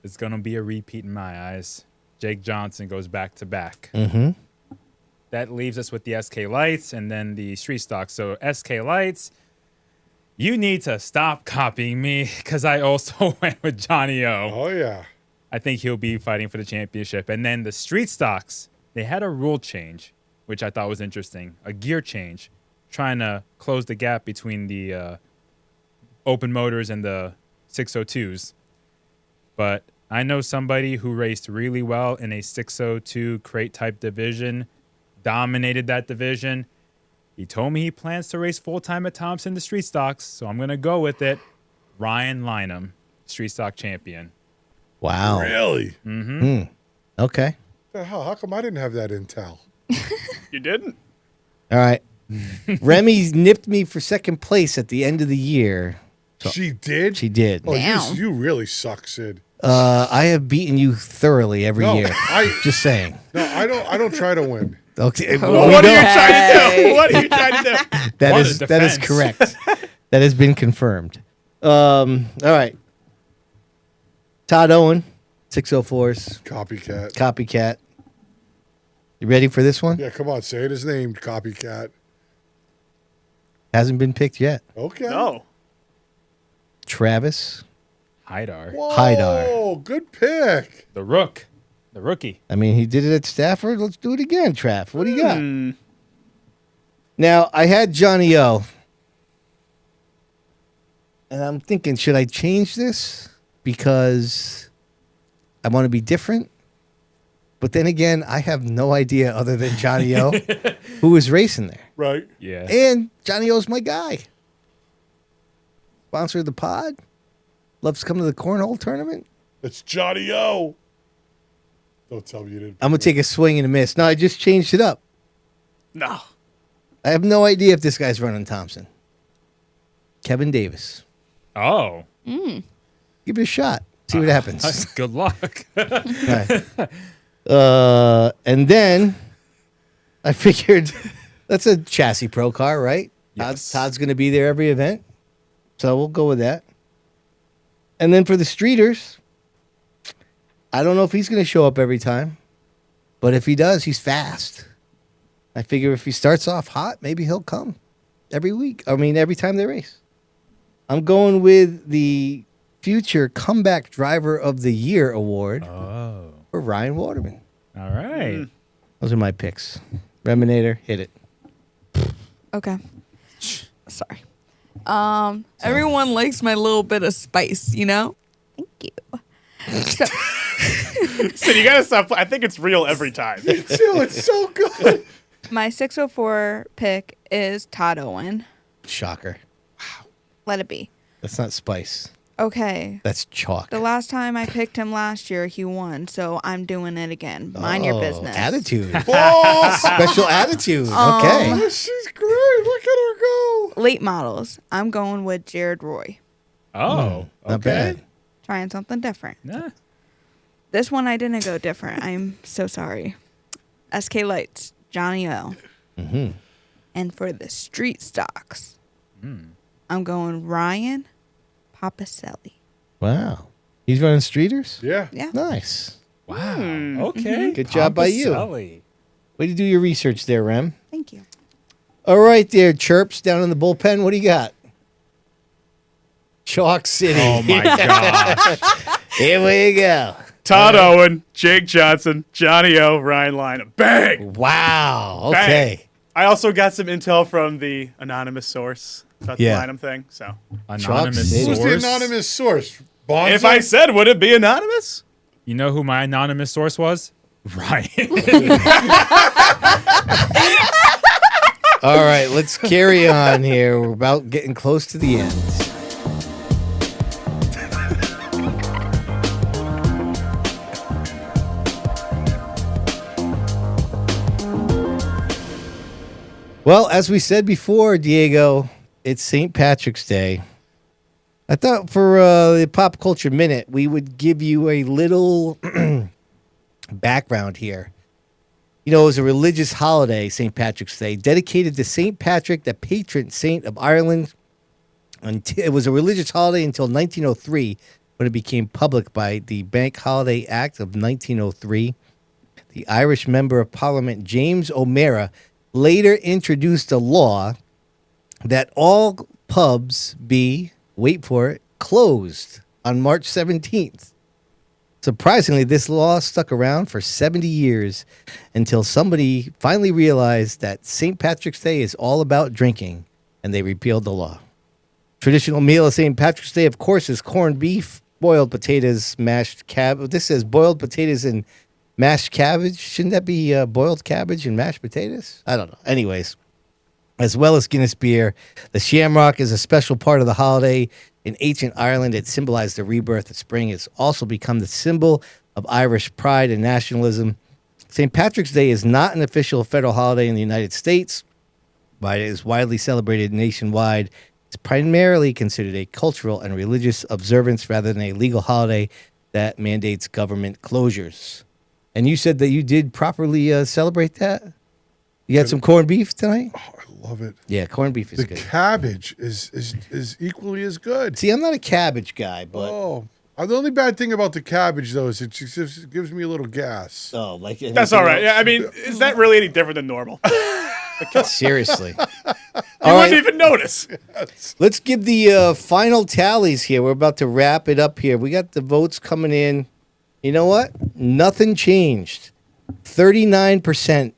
it's going to be a repeat in my eyes. Jake Johnson goes back-to-back. Mm-hmm. That leaves us with the SK Lights and then the Street Stock. So SK Lights, you need to stop copying me because I also went with Johnny O. Oh, yeah. I think he'll be fighting for the championship. And then the Street Stocks, they had a rule change, which I thought was interesting. A gear change, trying to close the gap between the open motors and the 602s. But I know somebody who raced really well in a 602 crate type division, dominated that division. He told me he plans to race full-time at Thompson, the Street Stocks, so I'm going to go with it. Ryan Lynham, Street Stock champion. Wow. Really? Mm-hmm. Okay. What the hell? How come I didn't have that intel? You didn't? All right. Remy nipped me for second place at the end of the year. She did? She did. Oh, Damn. you really suck, Sid. I have beaten you thoroughly every year. Just saying. No, I don't try to win. Okay. Well, what are you trying to do? What are you trying to do? That is correct. That has been confirmed. All right. Todd Owen, 604s. Copycat. You ready for this one? Yeah, come on, say it. His name, Copycat. Hasn't been picked yet. Okay. No. Travis Hydar. Hydar. Oh, good pick. The rookie. I mean, he did it at Stafford. Let's do it again, Trav. What do you got? Now, I had Johnny O. And I'm thinking, should I change this? Because I want to be different. But then again, I have no idea other than Johnny O who was racing there. Right. Yeah. And Johnny O's my guy. Sponsor of the pod. Loves to come to the cornhole tournament. It's Johnny O. Don't tell me you didn't. I'm going to take a swing and a miss. No, I just changed it up. No. I have no idea if this guy's running Thompson. Kevin Davis. Oh. Give it a shot. See what happens. Good luck. Right. And then I figured that's a chassis pro car, right? Yes. Todd's going to be there every event. So we'll go with that. And then for the streeters, I don't know if he's going to show up every time. But if he does, he's fast. I figure if he starts off hot, maybe he'll come every week. I mean, every time they race. I'm going with the future Comeback Driver of the Year award for Ryan Waterman. All right. Those are my picks. Reminator, hit it. Okay. Sorry. Everyone likes my little bit of spice, you know? Thank you. So, So you gotta stop. I think it's real every time. It's so good. my 604 pick is Todd Owen. Shocker. Let it be. That's not spice. Okay. That's chalk. The last time I picked him last year, he won, so I'm doing it again. Mind your business. Attitude. Oh, Special attitude. Okay. oh, she's great. Look at her go. Late models. I'm going with Jared Roy. Oh. Not bad. Trying something different. Nah. This one I didn't go different. I'm so sorry. SK Lights, Johnny O. Mm-hmm. And for the street stocks, I'm going Ryan Papacelli. Wow. He's running streeters? Yeah. Yeah. Nice. Wow. Okay. Good job by you. Papacelli. Way to do your research there, Rem. Thank you. All right there, Chirps, down in the bullpen. What do you got? Chalk City. Oh my gosh. Here we go. Todd Owen, Jake Johnson, Johnny O, Ryan Lynham. Bang! Wow. Bang. Okay. I also got some intel from the anonymous source about Yeah. the Lynham thing. So Anonymous City. Who's source. the anonymous source? Bonssa? if I said, would it be anonymous? You know who my anonymous source was? Ryan. All right, let's carry on here. We're about getting close to the end. Well, as we said before, Diego, it's St. Patrick's Day. I thought for the Pop Culture Minute, we would give you a little background here. You know, it was a religious holiday, St. Patrick's Day, dedicated to St. Patrick, the patron saint of Ireland. It was a religious holiday until 1903, when it became public by the Bank Holiday Act of 1903. The Irish Member of Parliament, James O'Meara, later introduced a law that all pubs be, wait for it, closed on March 17th. Surprisingly, this law stuck around for 70 years until somebody finally realized that St. Patrick's Day is all about drinking, and they repealed the law. Traditional meal of St. Patrick's Day, of course, is corned beef, boiled potatoes, mashed cabbage. This says boiled potatoes and mashed cabbage. Shouldn't that be boiled cabbage and mashed potatoes? I don't know. Anyways, as well as Guinness beer, the shamrock is a special part of the holiday. In ancient Ireland, it symbolized the rebirth of spring. It's also become the symbol of Irish pride and nationalism. St. Patrick's Day is not an official federal holiday in the United States. is widely celebrated nationwide. It's primarily considered a cultural and religious observance rather than a legal holiday that mandates government closures. And you said that you did properly celebrate that? You had some corned beef tonight? Oh, I love it. Yeah, corned beef is good. The cabbage is equally as good. See, I'm not a cabbage guy, but... Oh. The only bad thing about the cabbage, though, is it just gives me a little gas. Oh, like... That's all right. Yeah, I mean, is that really any different than normal? Seriously. You wouldn't even notice. Yes. Let's give the final tallies here. We're about to wrap it up here. We got the votes coming in. You know what? Nothing changed. 39%,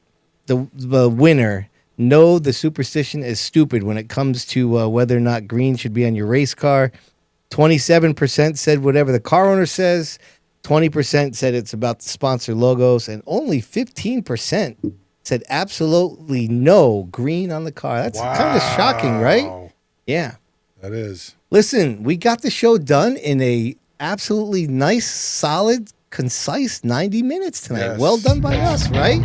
the winner. No, the superstition is stupid when it comes to whether or not green should be on your race car. 27% said whatever the car owner says. 20% said it's about the sponsor logos. And only 15% said absolutely no green on the car. That's kind of shocking, right? Yeah. That is. Listen, we got the show done in a absolutely nice, solid, concise 90 minutes tonight. Yes. Well done by us, right?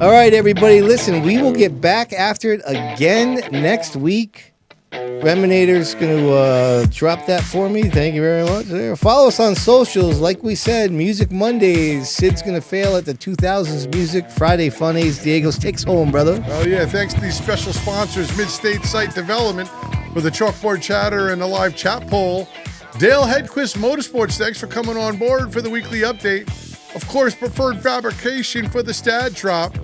All right, everybody, listen, we will get back after it again next week. Reminator's going to drop that for me. Thank you very much. Follow us on socials. Like we said, Music Mondays. Sid's going to fail at the 2000s music. Friday Funnies. Diego's takes home, brother. Oh, yeah. Thanks to these special sponsors, Mid-State Site Development for the chalkboard chatter and the live chat poll. Dale Hedquist Motorsports, thanks for coming on board for the weekly update. Of course, Preferred Fabrication for the Stat Drop.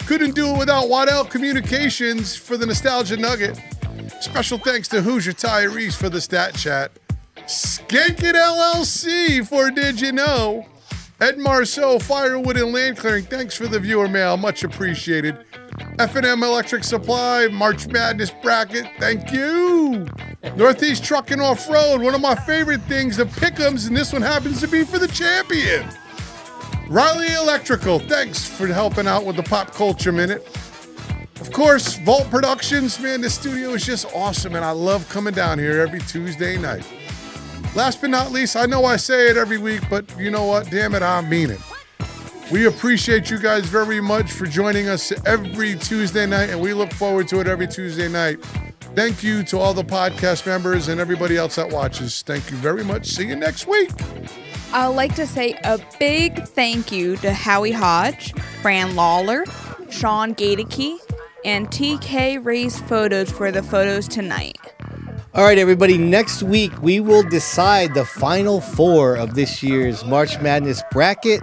Couldn't do it without Waddell Communications for the Nostalgia Nugget. Special thanks to Hoosier Tyrese for the Stat Chat. Skankin' LLC for Did You Know? Ed Marceau, Firewood and Land Clearing, thanks for the viewer mail, much appreciated. F&M Electric Supply, March Madness Bracket, thank you. Northeast Trucking Off-Road, one of my favorite things, the pick'ems, and this one happens to be for the champion. Riley Electrical, thanks for helping out with the Pop Culture Minute. Of course, Vault Productions, man, the studio is just awesome, and I love coming down here every Tuesday night. Last but not least, I know I say it every week, but you know what? Damn it, I mean it. We appreciate you guys very much for joining us every Tuesday night, and we look forward to it every Tuesday night. Thank you to all the podcast members and everybody else that watches. Thank you very much. See you next week. I'd like to say a big thank you to Howie Hodge, Fran Lawler, Sean Gadeke, and TK Ray's Photos for the photos tonight. All right, everybody. Next week, we will decide the final four of this year's March Madness bracket.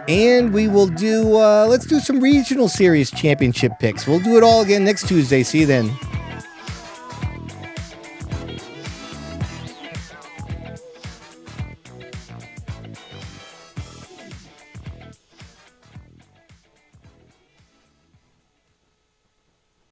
And we will do, let's do some regional series championship picks. We'll do it all again next Tuesday. See you then.